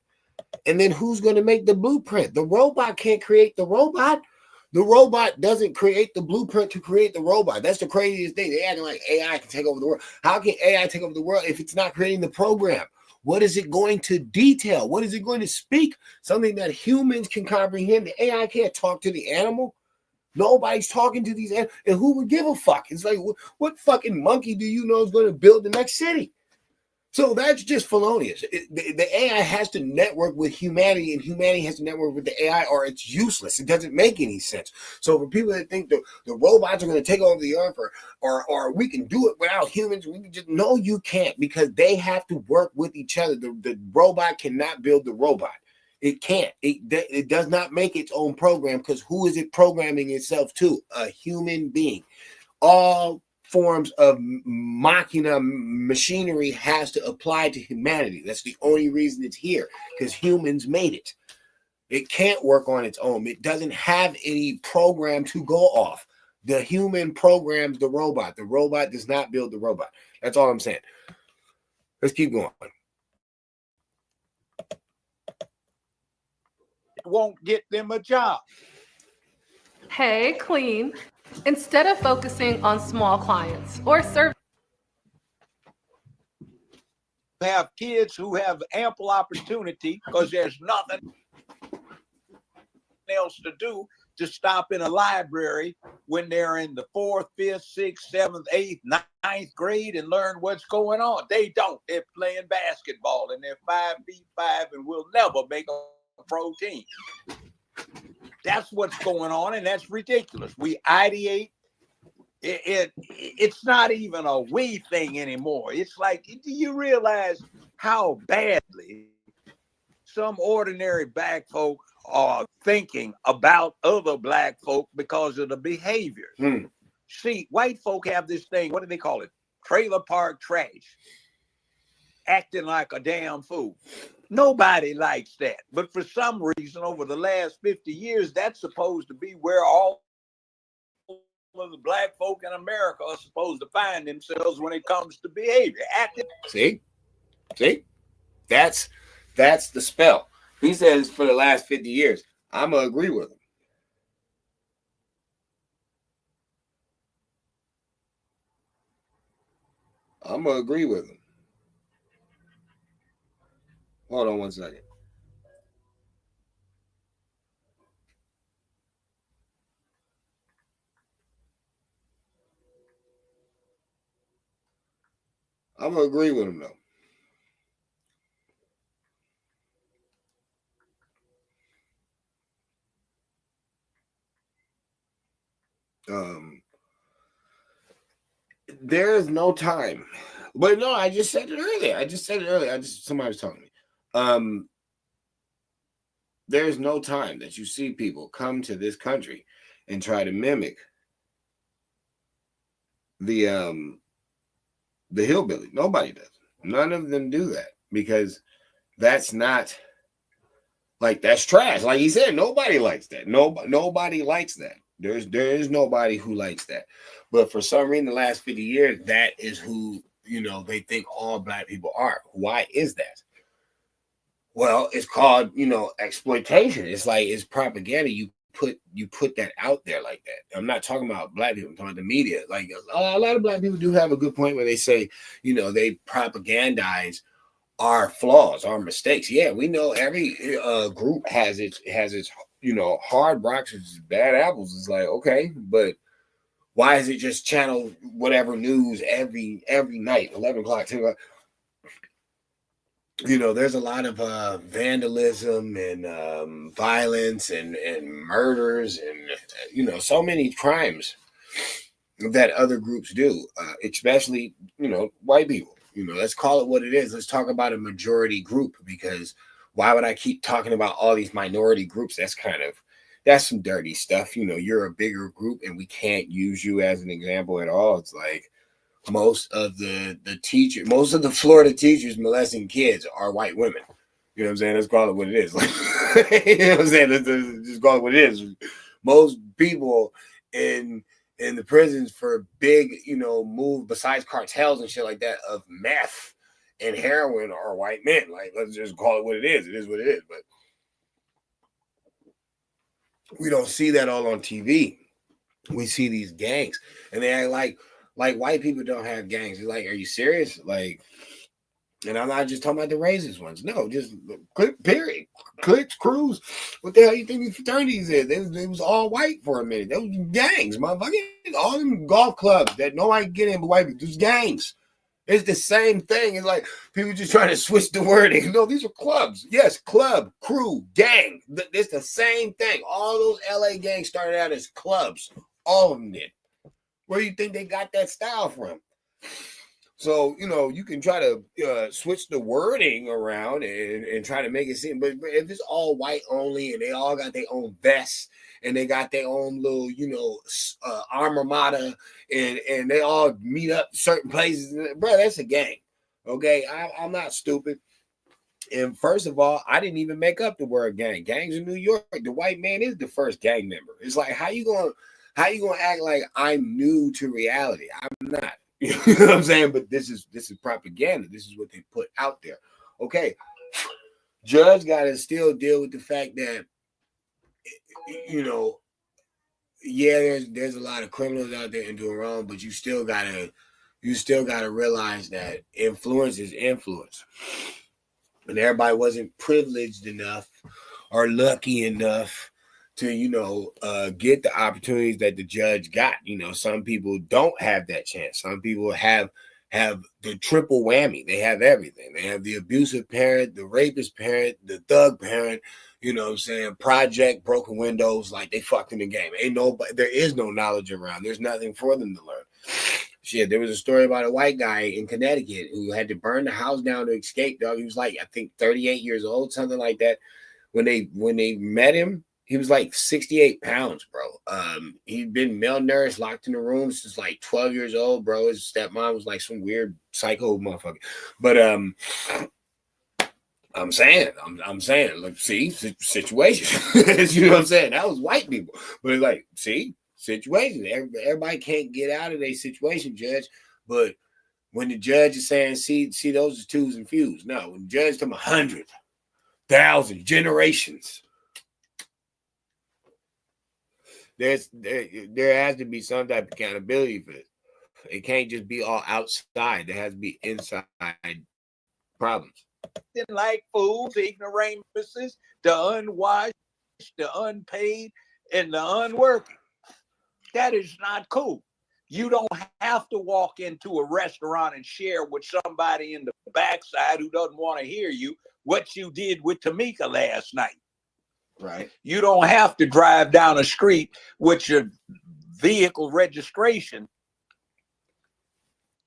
And then who's going to make the blueprint? The robot can't create the robot. The robot doesn't create the blueprint to create the robot. That's the craziest thing. They're acting like AI can take over the world. How can AI take over the world if it's not creating the program? What is it going to detail? What is it going to speak? Something that humans can comprehend. The AI can't talk to the animal. Nobody's talking to these animals. And who would give a fuck? It's like, what fucking monkey do you know is going to build the next city? So that's just felonious. The AI has to network with humanity, and humanity has to network with the AI, or it's useless. It doesn't make any sense. So for people that think the robots are going to take over the earth, or we can do it without humans, we can just, no, you can't, because they have to work with each other. The robot cannot build the robot. It can't. It does not make its own program, because who is it programming itself to? A human being. All forms of machina machinery has to apply to humanity. That's the only reason it's here, because humans made it. It can't work on its own. It doesn't have any program to go off. The human programs the robot. The robot does not build the robot. That's all I'm saying. Let's keep going. Won't get them a job. Hey, Clean. Instead of focusing on small clients or service, have kids who have ample opportunity because there's nothing else to do to stop in a library when they're in the 4th, 5th, 6th, 7th, 8th, 9th grade and learn what's going on. They don't. They're playing basketball and they're 5'5" and will never make a pro team. That's what's going on, and that's ridiculous. We ideate. It's not even a we thing anymore. It's like, do you realize how badly some ordinary black folk are thinking about other black folk because of the behaviors? See, white folk have this thing, what do they call it? Trailer park trash. Acting like a damn fool. Nobody likes that. But for some reason, over the last 50 years, that's supposed to be where all of the black folk in America are supposed to find themselves when it comes to behavior. See? That's the spell. He says for the last 50 years. I'm going to agree with him. I'm going to agree with him. Hold on one second. I'm going to agree with him, though. There is no time. But no, I just said it earlier. Somebody was telling me. There's no time that you see people come to this country and try to mimic the hillbilly. Nobody does. None of them do that because that's not like that's trash. Like he said, nobody likes that. Nobody likes that. There is nobody who likes that. But for some reason, the last 50 years, that is who, they think all black people are. Why is that? Well, it's called, exploitation. It's like it's propaganda. You put that out there like that. I'm not talking about black people. I'm talking about the media. Like a lot of black people do have a good point where they say, they propagandize our flaws, our mistakes. Yeah, we know every group has its hard rocks, its bad apples. It's like, okay, but why is it just channel whatever news every night, 11 o'clock, 10 o'clock? There's a lot of vandalism and violence and murders and, so many crimes that other groups do, especially, white people. Let's call it what it is. Let's talk about a majority group, because why would I keep talking about all these minority groups? That's some dirty stuff. You're a bigger group and we can't use you as an example at all. It's like most of the Florida teachers molesting kids are white women. You know what I'm saying? Let's call it what it is. You know what I'm saying? Let's just call it what it is. Most people in the prisons for big, move besides cartels and shit like that of meth and heroin are white men. Like, let's just call it what it is. It is what it is. But we don't see that all on TV. We see these gangs and they act like white people don't have gangs. It's like, are you serious? Like, and I'm not just talking about the racist ones. No, just period. Cliques, crews. What the hell you think these fraternities is? They was all white for a minute. They was gangs, motherfucker. All them golf clubs that nobody can get in but white people. Those gangs. It's the same thing. It's like people just trying to switch the wording. No, these are clubs. Yes, club, crew, gang. It's the same thing. All those LA gangs started out as clubs. All of them did. Where do you think they got that style from? So, you can try to switch the wording around and try to make it seem, but if it's all white only and they all got their own vests and they got their own little, alma mater and they all meet up certain places, bro, that's a gang. Okay, I'm not stupid. And first of all, I didn't even make up the word gang. Gangs in New York, the white man is the first gang member. It's like, how you gonna act like I'm new to reality? I'm not. You know what I'm saying? But this is propaganda. This is what they put out there. Okay. Judge got to still deal with the fact that, there's a lot of criminals out there and doing wrong, but you still gotta realize that influence is influence. And everybody wasn't privileged enough or lucky enough to, get the opportunities that the judge got. Some people don't have that chance. Some people have the triple whammy. They have everything. They have the abusive parent, the rapist parent, the thug parent, project, broken windows, like they fucked in the game. There is no knowledge around. There's nothing for them to learn. Shit, there was a story about a white guy in Connecticut who had to burn the house down to escape, dog. He was like, I think 38 years old, something like that. When they met him, he was like 68 pounds, bro. He'd been malnourished, locked in the room since like 12 years old, bro. His stepmom was like some weird psycho motherfucker. But I'm saying, look, see, situation. You know what I'm saying? That was white people. But it's like, see, situation. Everybody can't get out of their situation, Judge. But when the judge is saying, see, those are twos and fews. No, when the judge talking 100, 1,000, generations. There has to be some type of accountability for this. It can't just be all outside. There has to be inside problems. Like fools, ignoramuses, the unwashed, the unpaid, and the unworking. That is not cool. You don't have to walk into a restaurant and share with somebody in the backside who doesn't want to hear you what you did with Tamika last night. Right. You don't have to drive down a street with your vehicle registration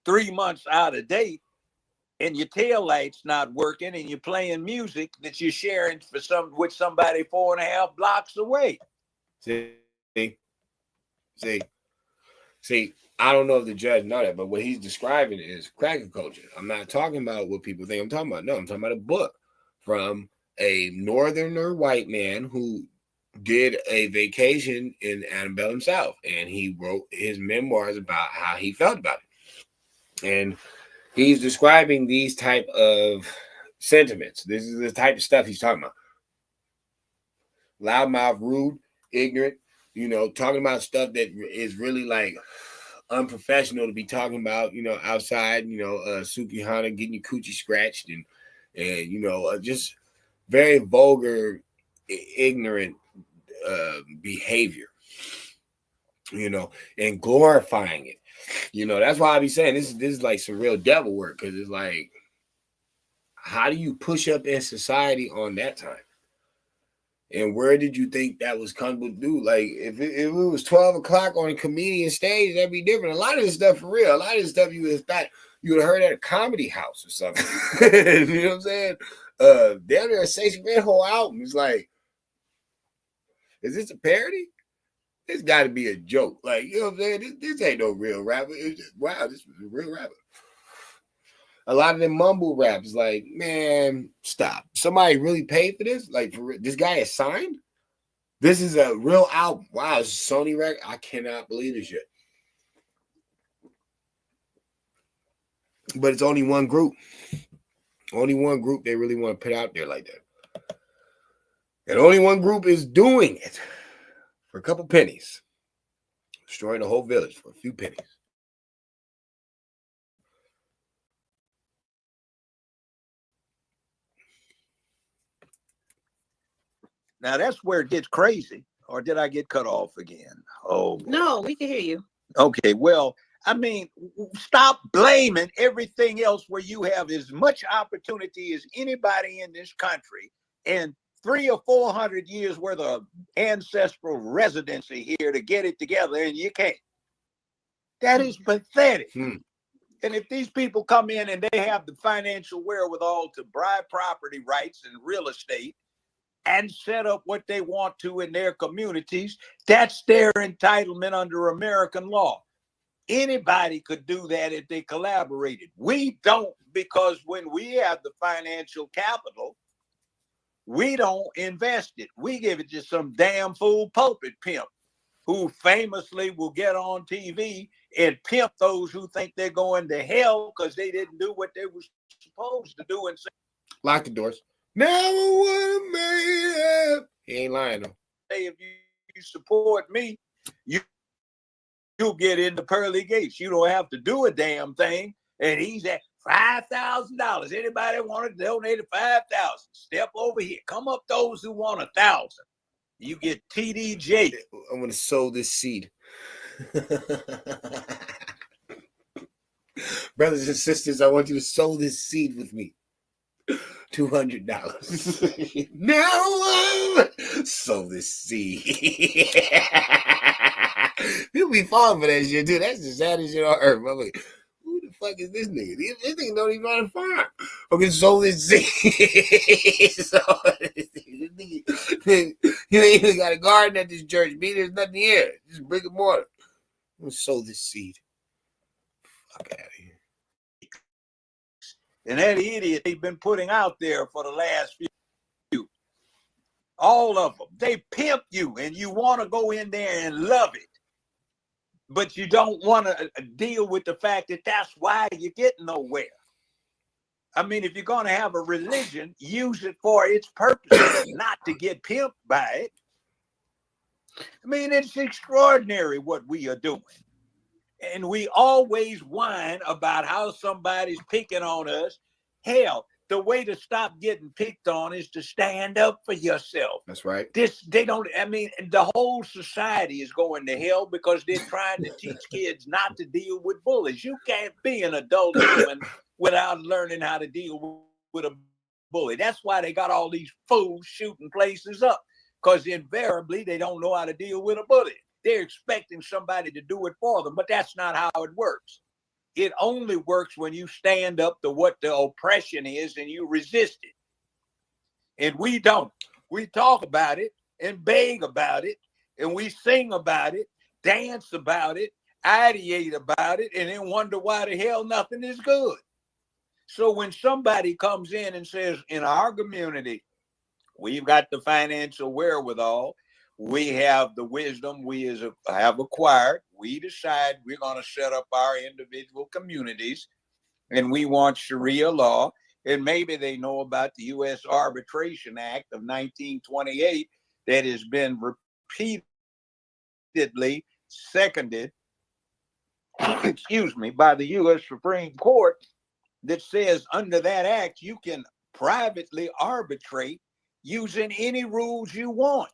3 months out of date, and your tail light's not working, and you're playing music that you're sharing with somebody 4.5 blocks away. See, I don't know if the judge know that, but what he's describing is cracker culture. I'm not talking about what people think I'm talking about. No, I'm talking about a book from a northerner white man who did a vacation in antebellum South, and he wrote his memoirs about how he felt about it. And he's describing these type of sentiments. This is the type of stuff he's talking about. Loudmouth, rude, ignorant, talking about stuff that is really like unprofessional to be talking about, outside, Sukihana, getting your coochie scratched and just very vulgar, ignorant behavior, and glorifying it. That's why I be saying this is like some real devil work, because it's like, how do you push up in society on that time? And where did you think that was comfortable to do? Like, if it was 12 o'clock on a comedian stage, that'd be different. A lot of this stuff for real. A lot of this stuff you would have heard at a comedy house or something. You know what I'm saying? Down there, Stacey Red whole album is like, is this a parody? This got to be a joke. Like, you know what I'm saying? This ain't no real rapper. It's just, wow, this was a real rapper. A lot of them mumble raps, like, man, stop. Somebody really paid for this? Like, for this guy is signed? This is a real album. Wow, it's a Sony record? I cannot believe this shit. But it's only one group. Only one group they really want to put out there like that. And only one group is doing it for a couple pennies. Destroying the whole village for a few pennies. Now that's where it gets crazy. Or did I get cut off again? Oh, boy. No, we can hear you. Okay, well, I mean, stop blaming everything else where you have as much opportunity as anybody in this country, and 300 or 400 years worth of ancestral residency here to get it together, and you can't. That is pathetic. And if these people come in and they have the financial wherewithal to buy property rights and real estate and set up what they want to in their communities, that's their entitlement under American law. Anybody could do that if they collaborated. We don't, because when we have the financial capital, we don't invest it. We give it to some damn fool pulpit pimp who famously will get on TV and pimp those who think they're going to hell because they didn't do what they were supposed to do and say, lock the doors. Never would have made it. He ain't lying though. Hey, if you support me, you'll get in the pearly gates. You don't have to do a damn thing. And he's at $5,000. Anybody want to donate $5,000? Step over here. Come up those who want $1,000. You get TDJ. I'm gonna sow this seed. Brothers and sisters, I want you to sow this seed with me. $200. Now sow this seed. People be falling for that shit, dude. That's the saddest shit on earth. I'm like, who the fuck is this nigga? This nigga don't even know how to farm. Okay, sow this seed. So, you ain't even got a garden at this church, B. There's nothing here. Just brick and mortar. I'm gonna sow this seed. Fuck out of here. And that idiot they've been putting out there for the last few, all of them, they pimp you and you want to go in there and love it. But you don't want to deal with the fact that that's why you get nowhere. I mean, if you're going to have a religion, use it for its purpose, not to get pimped by it. I mean, it's extraordinary what we are doing. And we always whine about how somebody's picking on us. Hell, the way to stop getting picked on is to stand up for yourself. That's right. The whole society is going to hell because they're trying to teach kids not to deal with bullies. You can't be an adult human without learning how to deal with a bully. That's why they got all these fools shooting places up, because invariably they don't know how to deal with a bully. They're expecting somebody to do it for them, but that's not how it works. It only works when you stand up to what the oppression is and you resist it. And we don't. We talk about it and beg about it, and we sing about it, dance about it, ideate about it, and then wonder why the hell nothing is good. So when somebody comes in and says, in our community, we've got the financial wherewithal, we have the wisdom we have acquired, we decide we're going to set up our individual communities, and we want Sharia law, and maybe they know about the U.S. Arbitration Act of 1928 that has been repeatedly seconded, excuse me, by the U.S. Supreme Court, that says under that act, you can privately arbitrate using any rules you want.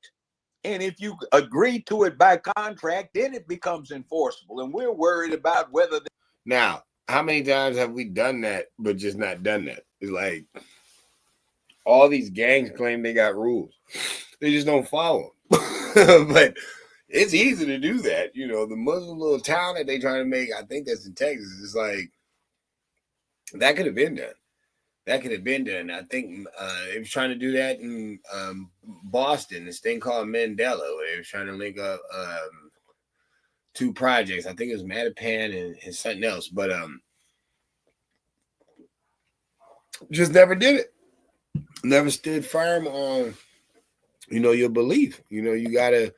And if you agree to it by contract, then it becomes enforceable. And we're worried about whether... Now, how many times have we done that, but just not done that? It's like all these gangs claim they got rules. They just don't follow them. But it's easy to do that. You know, the Muslim little town that they trying to make, I think that's in Texas, it's like, that could have been done. That could have been done. I think it was trying to do that in Boston, this thing called Mandela, where they was trying to link up two projects. I think it was Mattapan and something else, but just never did it. Never stood firm on, you know, your belief. You know, you gotta,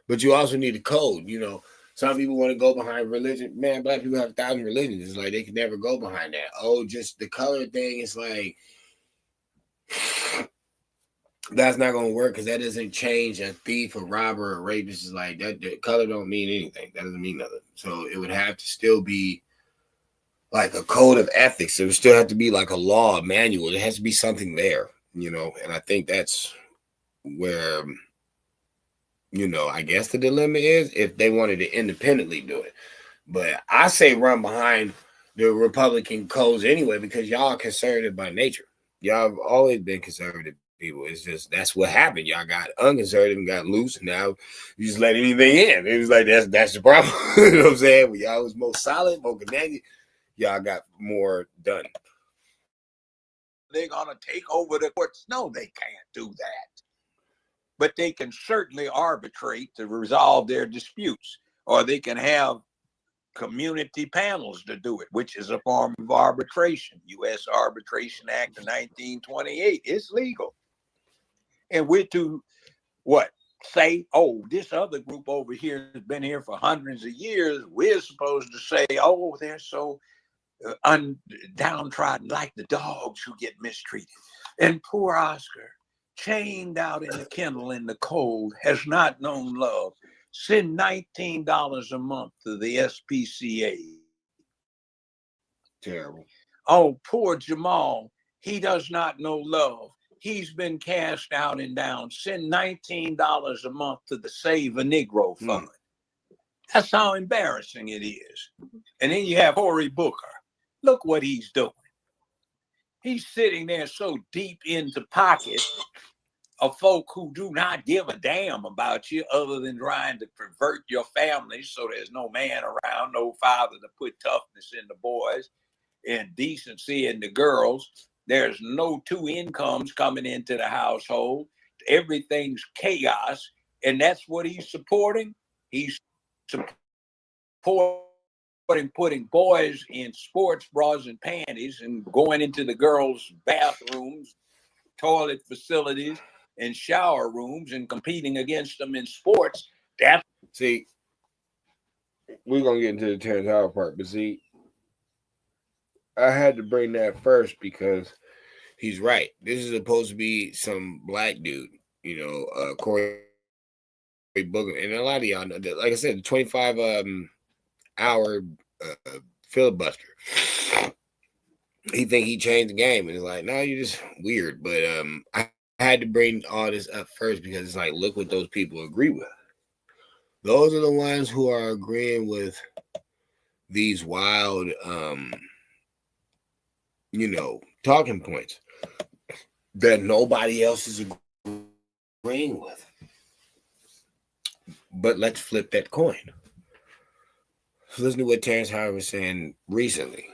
but you also need a code. You know, some people want to go behind religion. Man, black people have 1,000 religions. It's like they can never go behind that. Oh, just the color thing. It's like that's not gonna work because that doesn't change a thief, a robber, a rapist. Is like that. The color don't mean anything. That doesn't mean nothing. So it would have to still be like a code of ethics. It would still have to be like a law, a manual. There has to be something there, you know. And I think that's where, you know, I guess the dilemma is if they wanted to independently do it. But I say run behind the Republican codes anyway, because y'all are conservative by nature. Y'all have always been conservative people. It's just that's what happened. Y'all got unconservative and got loose, and now you just let anything in. It was like that's the problem. You know what I'm saying? When y'all was more solid, more connected, y'all got more done. They're gonna take over the courts. No, they can't do that. But they can certainly arbitrate to resolve their disputes, or they can have community panels to do it, which is a form of arbitration. U.S. Arbitration Act of 1928. It's legal. And we're to what? Say, oh, this other group over here has been here for hundreds of years. We're supposed to say, oh, they're so downtrodden, like the dogs who get mistreated. And poor Oscar, chained out in the kennel in the cold, has not known love. Send $19 a month to the SPCA. Terrible. Oh, poor Jamal, he does not know love. He's been cast out and down. Send $19 a month to the Save a Negro Fund. That's how embarrassing it is. And then you have Cory Booker. Look what he's doing. He's sitting there so deep into pockets of folk who do not give a damn about you other than trying to pervert your family so there's no man around, no father to put toughness in the boys and decency in the girls. There's no two incomes coming into the household. Everything's chaos. And that's what he's supporting. He's supporting putting boys in sports bras and panties and going into the girls' bathrooms, toilet facilities, and shower rooms and competing against them in sports. See, we're gonna get into the Terrence Howard part, but see, I had to bring that first because he's right. This is supposed to be some black dude, you know, Cory Booker, and a lot of y'all know that. Like I said, the 25-hour filibuster. He think he changed the game, and it's like, no, you're just weird. But I had to bring all this up first because it's like, look what those people agree with. Those are the ones who are agreeing with these wild, you know, talking points that nobody else is agreeing with. But let's flip that coin. So listen to what Terrence Howard was saying recently.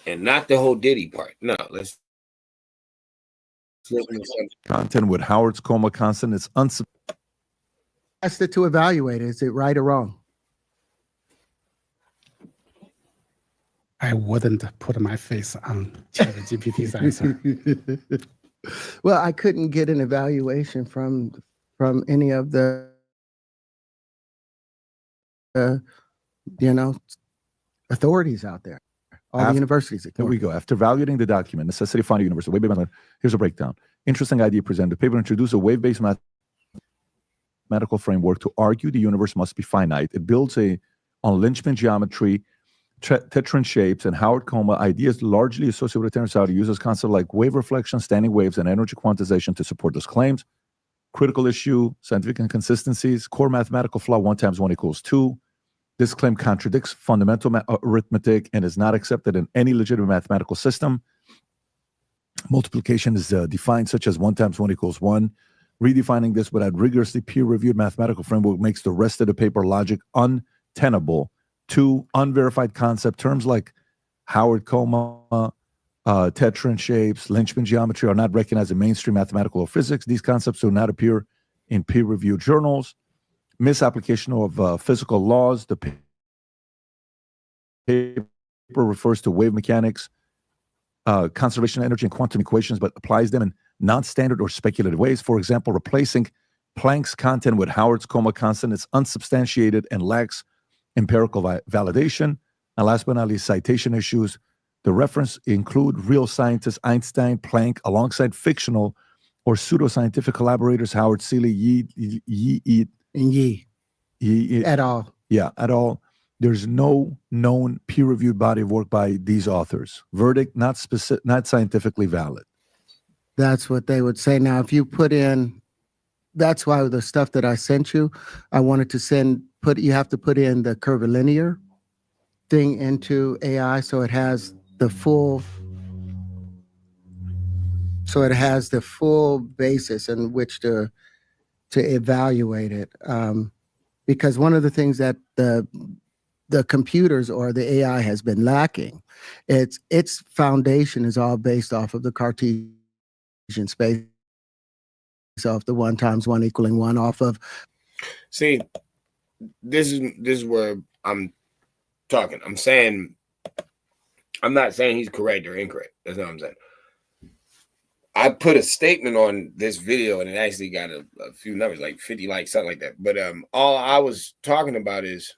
And not the whole Diddy part. No, let's listen to something. Content with Howard's coma constant is asked it to evaluate. Is it right or wrong? I wouldn't put my face on ChatGPT's answer. Well, I couldn't get an evaluation from any of the authorities out there. All the universities. There we go. After evaluating the document, necessity finding universal wave-based method. Here's a breakdown. Interesting idea presented. The paper introduced a wave-based mathematical framework to argue the universe must be finite. It builds on Lynchman geometry, Tetran shapes, and Howard coma ideas largely associated with Terrence Howard uses concepts like wave reflection, standing waves, and energy quantization to support those claims. Critical issue, scientific inconsistencies, core mathematical flaw, 1 × 1 = 2. This claim contradicts fundamental arithmetic and is not accepted in any legitimate mathematical system. Multiplication is defined such as 1 × 1 = 1. Redefining this without rigorously peer-reviewed mathematical framework makes the rest of the paper logic untenable. 2, unverified concept terms like Howard coma, Tetran shapes, Lynchman geometry are not recognized in mainstream mathematical or physics. These concepts do not appear in peer-reviewed journals. Misapplication of physical laws. The paper refers to wave mechanics, conservation of energy, and quantum equations, but applies them in non-standard or speculative ways. For example, replacing Planck's content with Howard's coma constant is unsubstantiated and lacks empirical validation. And last but not least, citation issues. The reference include real scientists Einstein, Planck, alongside fictional or pseudoscientific collaborators Howard, Seeley, Yee et al. Yeah, et al. There's no known peer-reviewed body of work by these authors. Verdict, not scientifically valid. That's what they would say. Now, if you put in, that's why the stuff that I sent you, I wanted to you have to put in the curvilinear thing into AI so it has the full basis in which to evaluate it. Because one of the things that the computers or the AI has been lacking, its foundation is all based off of the Cartesian space, off the 1 × 1 = 1, off of. See, this is where I'm talking. I'm saying, I'm not saying he's correct or incorrect. That's not what I'm saying. I put a statement on this video and it actually got a few numbers, like 50 likes, something like that. But all I was talking about is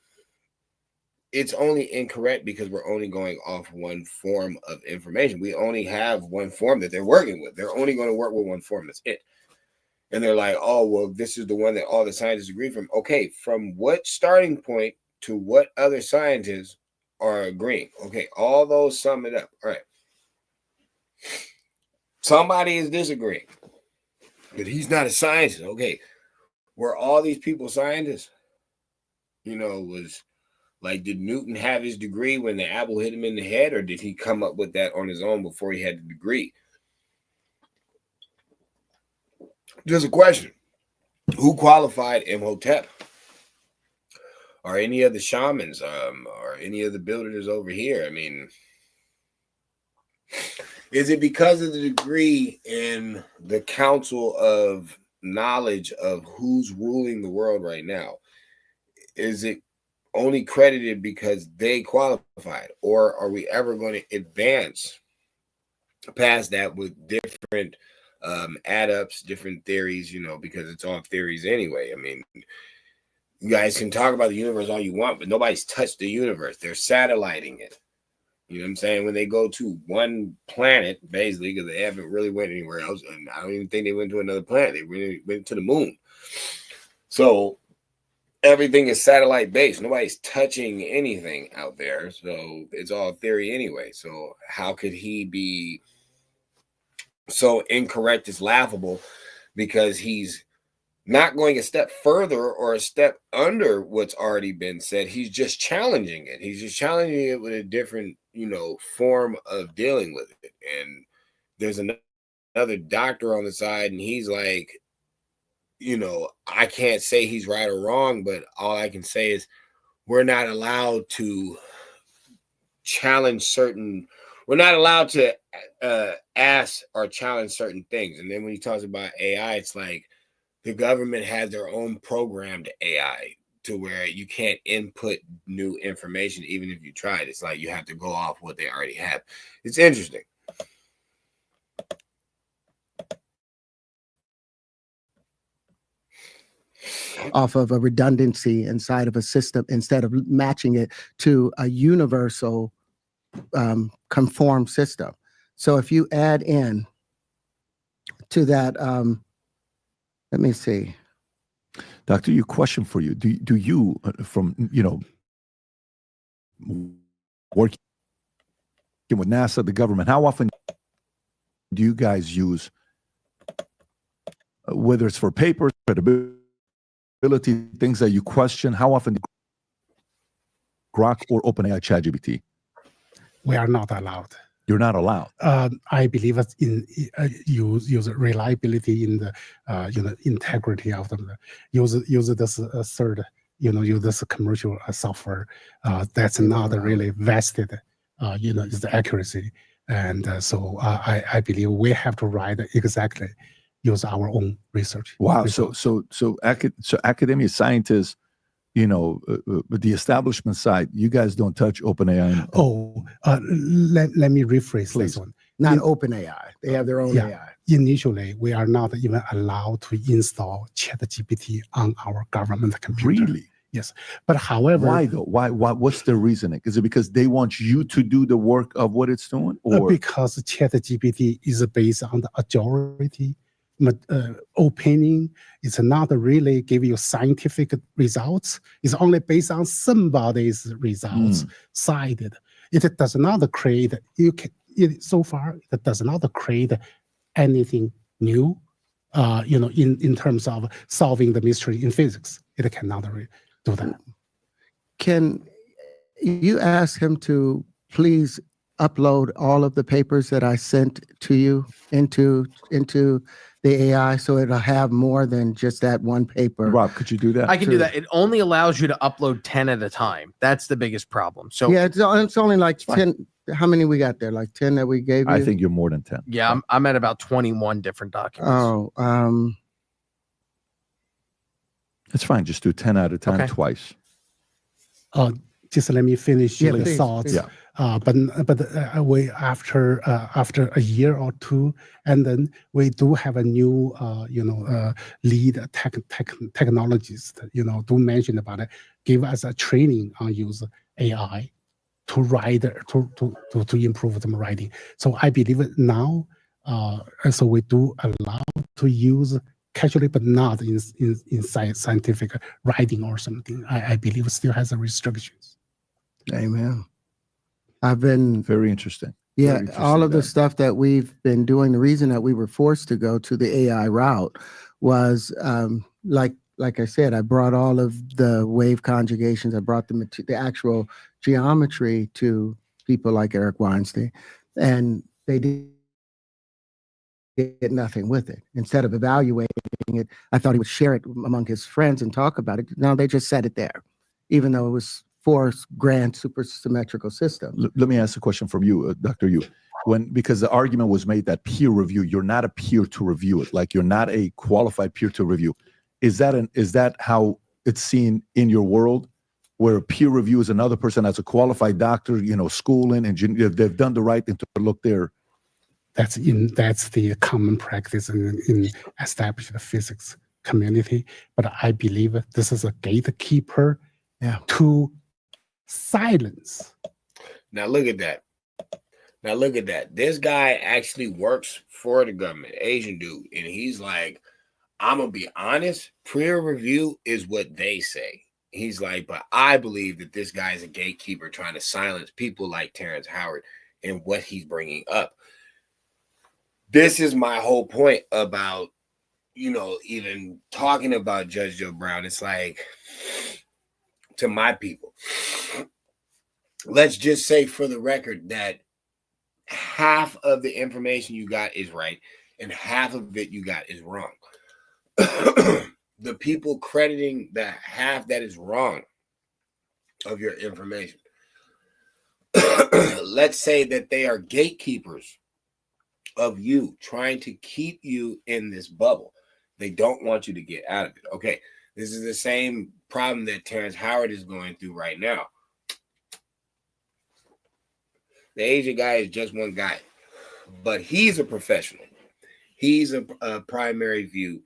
it's only incorrect because we're only going off one form of information. We only have one form that they're working with. They're only going to work with one form. That's it. And they're like, oh, well, this is the one that all the scientists agree from. Okay, from what starting point to what other scientists are agreeing? Okay, all those sum it up. All right. Somebody is disagreeing, but he's not a scientist. Okay, were all these people scientists? Was like, did Newton have his degree when the apple hit him in the head, or did he come up with that on his own before he had the degree? Just a question. Who qualified Imhotep? Or any of the shamans, or any of the builders over here? I mean, is it because of the degree in the council of knowledge of who's ruling the world right now? Is it only credited because they qualified? Or are we ever going to advance past that with different add-ups, different theories, because it's all theories anyway? I mean, you guys can talk about the universe all you want, but nobody's touched the universe. They're satelliting it. You know what I'm saying? When they go to one planet, basically, because they haven't really went anywhere else, and I don't even think they went to another planet. They really went to the moon. So everything is satellite based. Nobody's touching anything out there. So it's all theory anyway. So how could he be so incorrect? It's laughable because he's not going a step further or a step under what's already been said. He's just challenging it. He's just challenging it with a different, form of dealing with it. And there's another doctor on the side, and he's like, I can't say he's right or wrong, but all I can say is we're not allowed to we're not allowed to ask or challenge certain things. And then when he talks about AI, it's like the government has their own programmed AI to where you can't input new information even if you tried. It's like you have to go off what they already have. It's interesting. Off of a redundancy inside of a system instead of matching it to a universal conform system. So if you add in to that, let me see. Doctor, your question for you. Do you, from, working with NASA, the government, how often do you guys use, whether it's for papers, credibility, things that you question, how often do Grok or OpenAI ChatGPT? We are not allowed. You're not allowed. I believe it's in use reliability in the integrity of them. Use this third, use this commercial software. That's not really vested, is the accuracy. And so I believe we have to write exactly, use our own research. Wow. So academia scientists, the establishment side, you guys don't touch OpenAI. Let me rephrase Please. this one. Not OpenAI. They have their own AI. Initially, we are not even allowed to install ChatGPT on our government computer. Really? Yes. But however, why though? Why? What's the reasoning? Is it because they want you to do the work of what it's doing, or because ChatGPT is based on the majority opinion? It's not really give you scientific results. It's only based on somebody's results cited. It does not create. So far, it does not create anything new. In terms of solving the mystery in physics, it cannot do that. Can you ask him to please upload all of the papers that I sent to you into the AI so it'll have more than just that one paper? Rob, could you do that? I can do that. It only allows you to upload 10 at a time. That's the biggest problem. So yeah, it's only like 10. How many we got there? Like 10 that we gave you? I think you're more than 10. yeah, I'm at about 21 different documents. Oh, It's fine. Just do 10 at a time twice. Just let me finish your please, thoughts. please. But we after a year or two, and then we do have a new lead technologist do mention about it, give us a training on use AI to write to improve the writing. So I believe now, so we do allow to use casually, but not in scientific writing or something. I believe it still has restrictions. Amen. I've been very interesting. Yeah, very interesting all of the stuff that we've been doing. The reason that we were forced to go to the AI route was, like I said, I brought all of the wave conjugations. I brought the actual geometry to people like Eric Weinstein, and they did nothing with it. Instead of evaluating it, I thought he would share it among his friends and talk about it. No, they just set it there, even though it was 4 grand supersymmetrical systems. Let me ask a question from you, Dr. Yu. Because the argument was made that peer review, you're not a peer to review it, like you're not a qualified peer to review. Is that how it's seen in your world, where peer review is another person as a qualified doctor, schooling, engineer, they've done the right thing to look there? That's the common practice in established physics community. But I believe this is a gatekeeper to silence. Now look at that. This guy actually works for the government, Asian dude, and he's like, I'm gonna be honest, peer review is what they say. He's like, but I believe that this guy is a gatekeeper trying to silence people like Terrence Howard and what he's bringing up. This is my whole point about, even talking about Judge Joe Brown. It's like, to my people, let's just say for the record that half of the information you got is right and half of it you got is wrong. the people crediting the half that is wrong of your information. Let's say that they are gatekeepers of you, trying to keep you in this bubble. They don't want you to get out of it. Okay, this is the same problem that Terrence Howard is going through right now. The Asian guy is just one guy, but he's a professional. He's a primary view,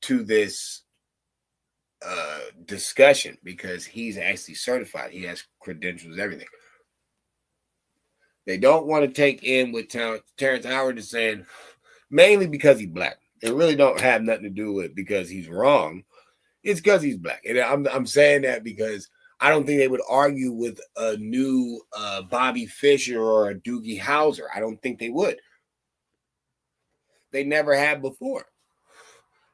to this discussion because he's actually certified. He has credentials, everything. They don't want to take in what Terrence Howard is saying, mainly because he's black. They really don't have nothing to do with because he's wrong. It's because he's black. And I'm saying that because I don't think they would argue with a new Bobby Fischer or a Doogie Howser. I don't think they would. They never have before.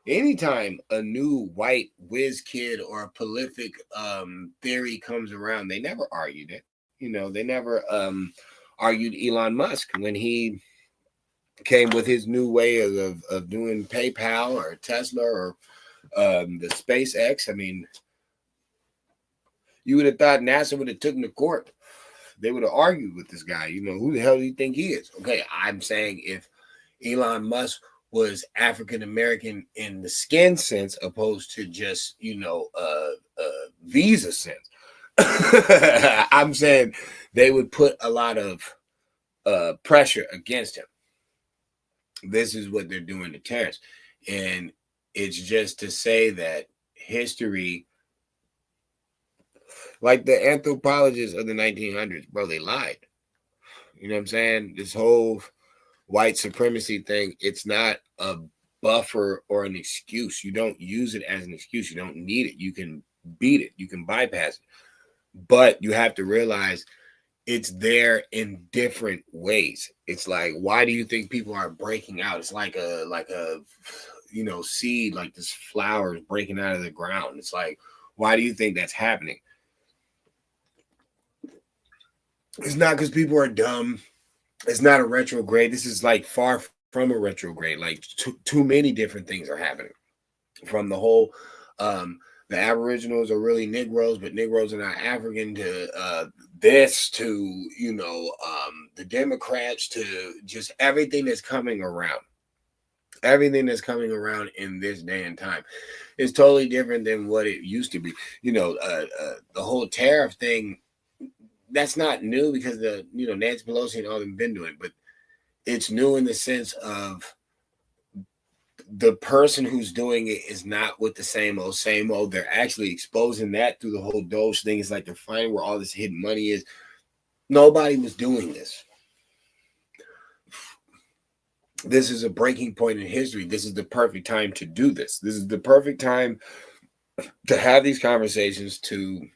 Anytime a new white whiz kid or a prolific theory comes around, they never argued it. They never argued Elon Musk when he came with his new way of doing PayPal or Tesla or the SpaceX. I mean, you would have thought NASA would have taken him to court. They would have argued with this guy. Who the hell do you think he is? Okay, I'm saying if Elon Musk was African-American in the skin sense opposed to just, visa sense, I'm saying they would put a lot of pressure against him. This is what they're doing to Terrence. And it's just to say that history, like the anthropologists of the 1900s, bro, they lied. You know what I'm saying? This whole white supremacy thing, it's not a buffer or an excuse. You don't use it as an excuse. You don't need it. You can beat it. You can bypass it. But you have to realize it's there in different ways. It's like, why do you think people are breaking out? It's like a seed, like this flower is breaking out of the ground. It's like, why do you think that's happening? It's not because people are dumb. It's not a retrograde. This is like far from a retrograde. Like too many different things are happening. From the whole, the Aboriginals are really Negroes, but Negroes are not African, to this, to, the Democrats, to just everything that's coming around. Everything that's coming around in this day and time is totally different than what it used to be. The whole tariff thing, that's not new because Nancy Pelosi and all them been doing it, but it's new in the sense of the person who's doing it is not with the same old. They're actually exposing that through the whole Doge thing. It's like they're finding where all this hidden money is. Nobody was doing this. This is a breaking point in history. This is the perfect time to do this. This is the perfect time to have these conversations, to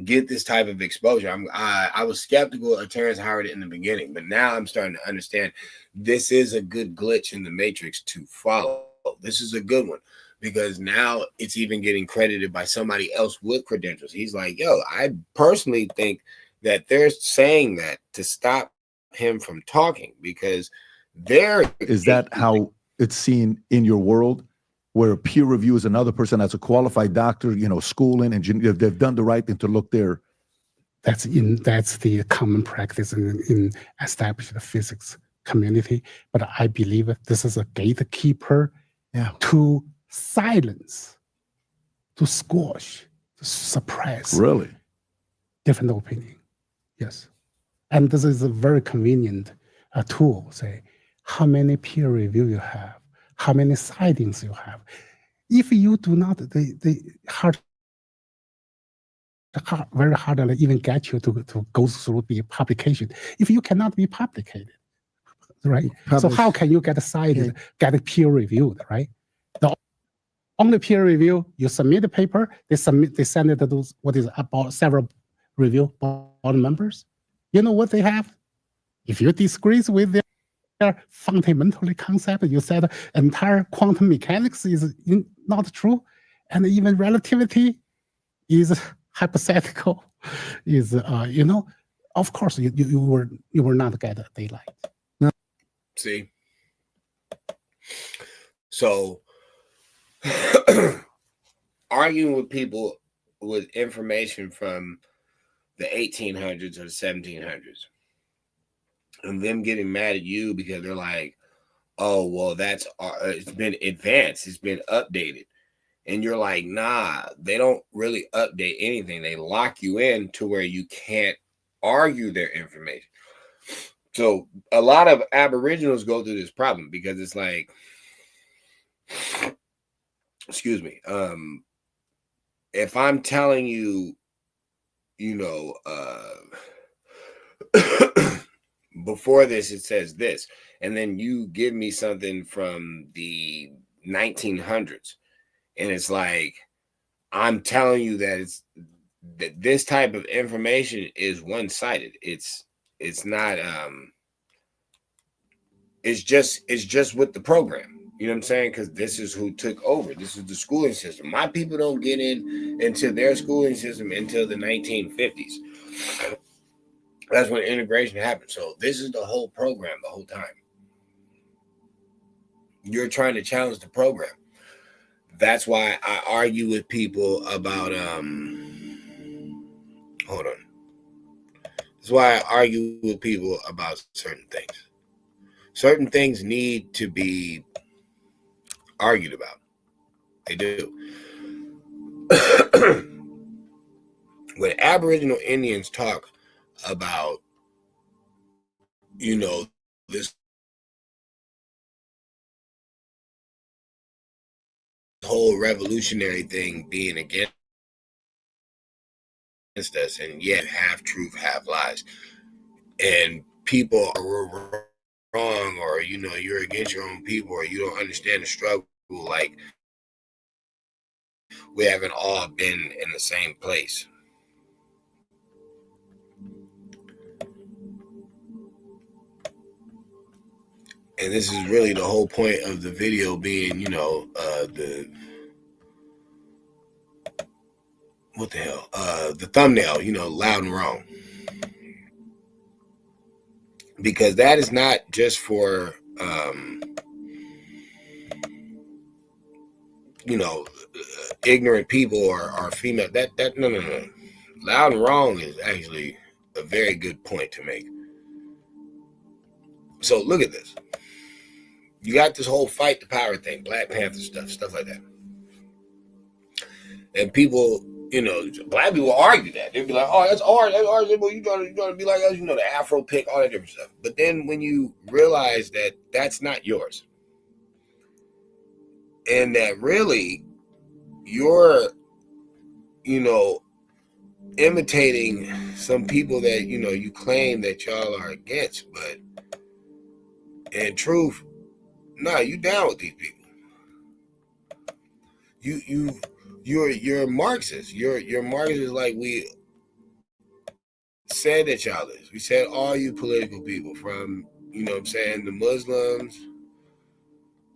get this type of exposure. I was skeptical of Terrence Howard in the beginning, but now I'm starting to understand this is a good glitch in the matrix to follow. This is a good one because now it's even getting credited by somebody else with credentials. He's like, yo, I personally think that they're saying that to stop him from talking because is that how it's seen in your world? Where peer review is another person that's a qualified doctor, schooling, and they've done the right thing to look there. That's the common practice in established physics community. But I believe this is a gatekeeper to silence, to squash, to suppress. Really? Different opinion. Yes. And this is a very convenient tool. Say, how many peer review you have, how many sightings you have. If you do not, they very hard to even get you to go through the publication. If you cannot be publicated, right? So how can you get cited, get peer reviewed, right? The only peer review, you submit a paper, they send it to those, about several review board members. You know what they have? If you disagree with their fundamental concept, you said entire quantum mechanics is not true, and even relativity is hypothetical. Is of course you will not get daylight. See, So arguing with people with information from the 1800s or the 1700s and them getting mad at you because they're like, oh, well, that's it's been advanced, it's been updated. And you're like, nah, they don't really update anything. They lock you in to where you can't argue their information. So a lot of Aboriginals go through this problem because it's like, excuse me, if I'm telling you, you know, before this it says this, and then you give me something from the 1900s, and it's like, I'm telling you that that this type of information is one-sided. It's not it's just with the program. You know what I'm saying? Because this is who took over. This is the schooling system. My people don't get into their schooling system until the 1950s. That's when integration happened. So this is the whole program the whole time. You're trying to challenge the program. That's why I argue with people about hold on. That's why I argue with people about certain things. Certain things need to be argued about. They do. When Aboriginal Indians talk about, you know, this whole revolutionary thing being against us, and yet half truth, half lies, and people are wrong, or you know, you're against your own people, or you don't understand the struggle, like we haven't all been in the same place. And this is really the whole point of the video being, you know, the thumbnail, you know, loud and wrong. Because that is not just for, you know, ignorant people or female. No. Loud and wrong is actually a very good point to make. So look at this. You got this whole fight the power thing, Black Panther stuff like that. And people, you know, black people argue that. They'd be like, oh, that's ours. Well, you gotta be like us, you know, the Afro pick, all that different stuff. But then when you realize that that's not yours, and that really you're, you know, imitating some people that, you know, you claim that y'all are against, but in truth, no, you down with these people. You're Marxist. You're Marxist like we said that y'all is. We said all you political people, from, you know what I'm saying, the Muslims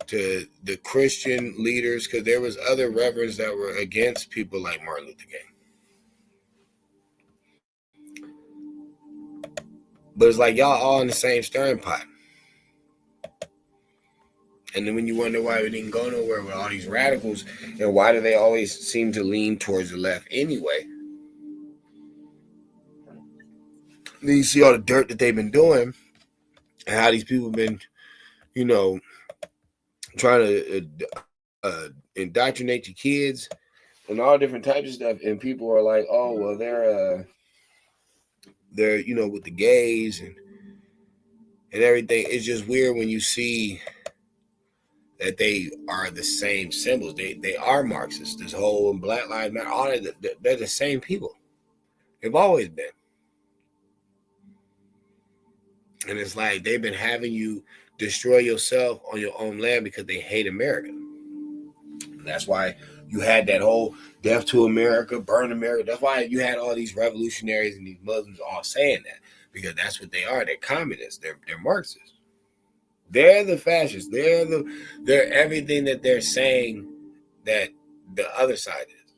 to the Christian leaders, because there was other reverends that were against people like Martin Luther King. But it's like y'all all in the same stirring pot. And then when you wonder why we didn't go nowhere with all these radicals, and why do they always seem to lean towards the left anyway? Then you see all the dirt that they've been doing, and how these people have been, you know, trying to indoctrinate your kids and all different types of stuff. And people are like, oh, well, they're you know, with the gays and everything. It's just weird when you see that they are the same symbols. They are Marxists. This whole Black Lives Matter, all that, they're the same people. They've always been. And it's like they've been having you destroy yourself on your own land because they hate America. And that's why you had that whole death to America, burn America. That's why you had all these revolutionaries and these Muslims all saying that, because that's what they are. They're communists. They're Marxists. They're the fascists. They're everything that they're saying that the other side is.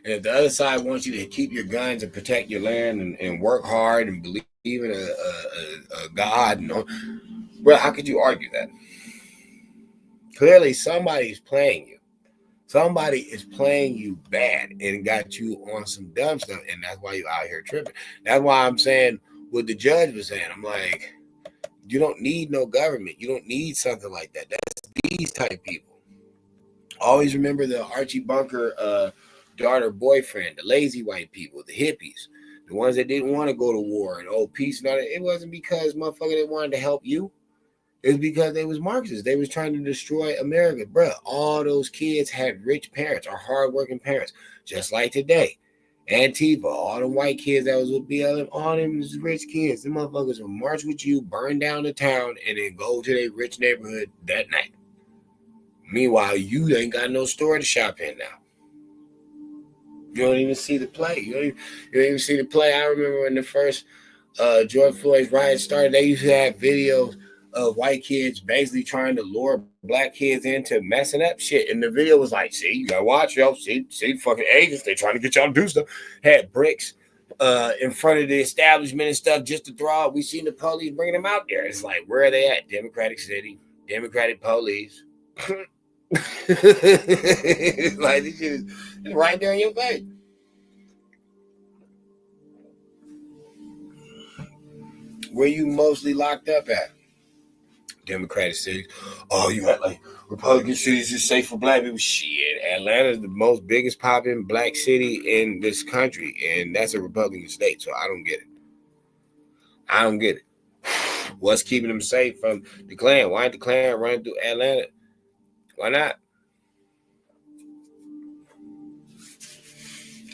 And if the other side wants you to keep your guns and protect your land and work hard and believe in a God, well, how could you argue that? Clearly, somebody's playing you. Somebody is playing you bad and got you on some dumb stuff, and that's why you out here tripping. That's why I'm saying what the judge was saying. I'm like, you don't need no government. You don't need something like that. That's these type of people. Always remember the Archie Bunker daughter boyfriend, the lazy white people, the hippies, the ones that didn't want to go to war and peace and all that. It wasn't because motherfucker they wanted to help you. It's because they was Marxists. They was trying to destroy America. Bruh, all those kids had rich parents or hardworking parents, just like today. Antifa, all the white kids that was with BLM, all them rich kids, them motherfuckers will march with you, burn down the town, and then go to their rich neighborhood that night. Meanwhile, you ain't got no store to shop in now. You don't even see the play. You don't even see the play. I remember when the first George Floyd's riot started, they used to have videos of white kids basically trying to lure black kids into messing up shit. And the video was like, see, you gotta watch, yo. See fucking agents, they trying to get y'all to do stuff. Had bricks in front of the establishment and stuff just to throw out. We seen the police bringing them out there. It's like, where are they at? Democratic City, Democratic police. Like, this shit is right there in your face. Where you mostly locked up at? Democratic cities. Oh, you got like Republican cities is safe for black people. Shit, Atlanta is the most biggest popping black city in this country, and that's a Republican state. So I don't get it. What's keeping them safe from the Klan? Why ain't the Klan running through Atlanta? Why not?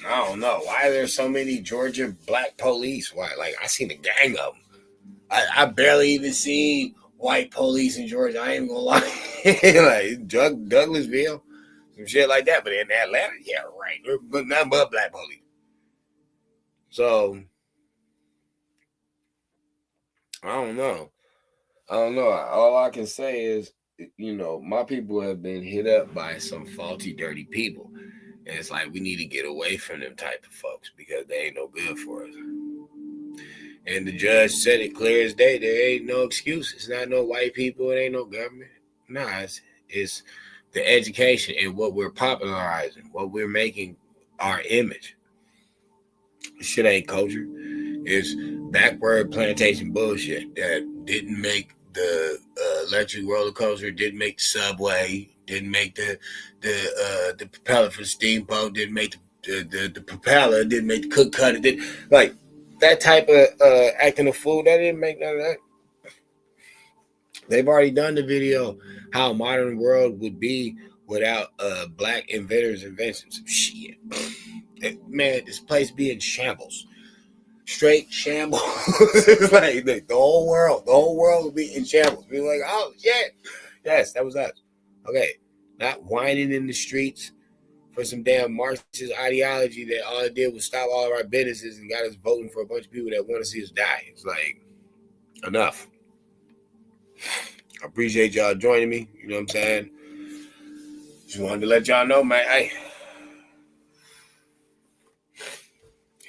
I don't know. Why are there so many Georgia black police? Why? Like, I seen a gang of them. I barely even seen white police in Georgia. I ain't gonna lie. Like Douglasville, some shit like that. But in Atlanta, yeah, right. But nothing but black police. So I don't know. All I can say is, my people have been hit up by some faulty, dirty people. And it's like, we need to get away from them type of folks because they ain't no good for us. And the judge said it clear as day. There ain't no excuse. It's not no white people. It ain't no government. Nah, it's the education and what we're popularizing, what we're making our image. Shit ain't culture. It's backward plantation bullshit that didn't make the electric roller coaster, didn't make the subway, didn't make the propeller for the steamboat, didn't make the propeller, didn't make the cook cutter, like that type of acting a fool. That didn't make none of that. They've already done the video how a modern world would be without black inventors' inventions. Shit, man, this place be in shambles. Straight shambles. Like the whole world would be in shambles. Be like, oh shit. Yes, that was us. Okay. Not whining in the streets for some damn Marxist ideology that all it did was stop all of our businesses and got us voting for a bunch of people that want to see us die. It's like, enough. I appreciate y'all joining me. You know what I'm saying? Just wanted to let y'all know, man. Hey,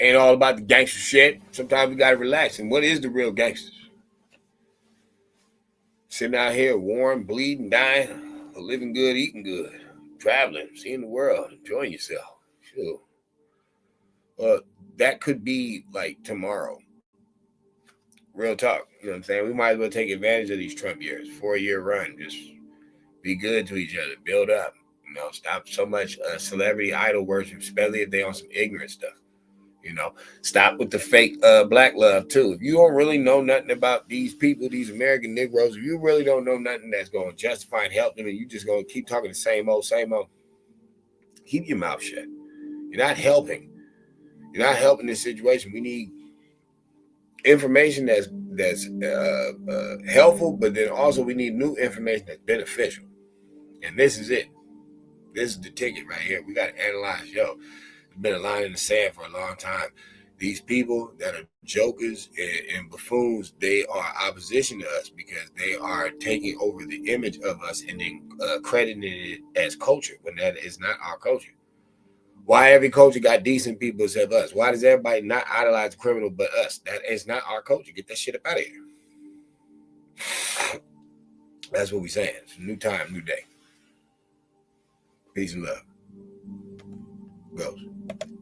ain't all about the gangster shit. Sometimes we gotta relax. And what is the real gangsters? Sitting out here warm, bleeding, dying, or living good, eating good, traveling, seeing the world, enjoying yourself. Sure. Well, that could be like tomorrow. Real talk. You know what I'm saying? We might as well take advantage of these Trump years. 4-year run. Just be good to each other. Build up. Stop so much celebrity idol worship, especially if they on some ignorant stuff. Stop with the fake black love too. If you don't really know nothing about these people, these American Negroes, if you really don't know nothing that's going to justify and help them, and you just going to keep talking the same old, keep your mouth shut. You're not helping. You're not helping this situation. We need information that's helpful, but then also we need new information that's beneficial. And this is it. This is the ticket right here. We got to analyze. Been a line in the sand for a long time. These people that are jokers and buffoons, they are opposition to us because they are taking over the image of us and then crediting it as culture when that is not our culture. Why every culture got decent people except us? Why does everybody not idolize the criminal but us? That is not our culture. Get that shit up out of here. That's what we're saying. It's a new time, new day. Peace and love. Goes.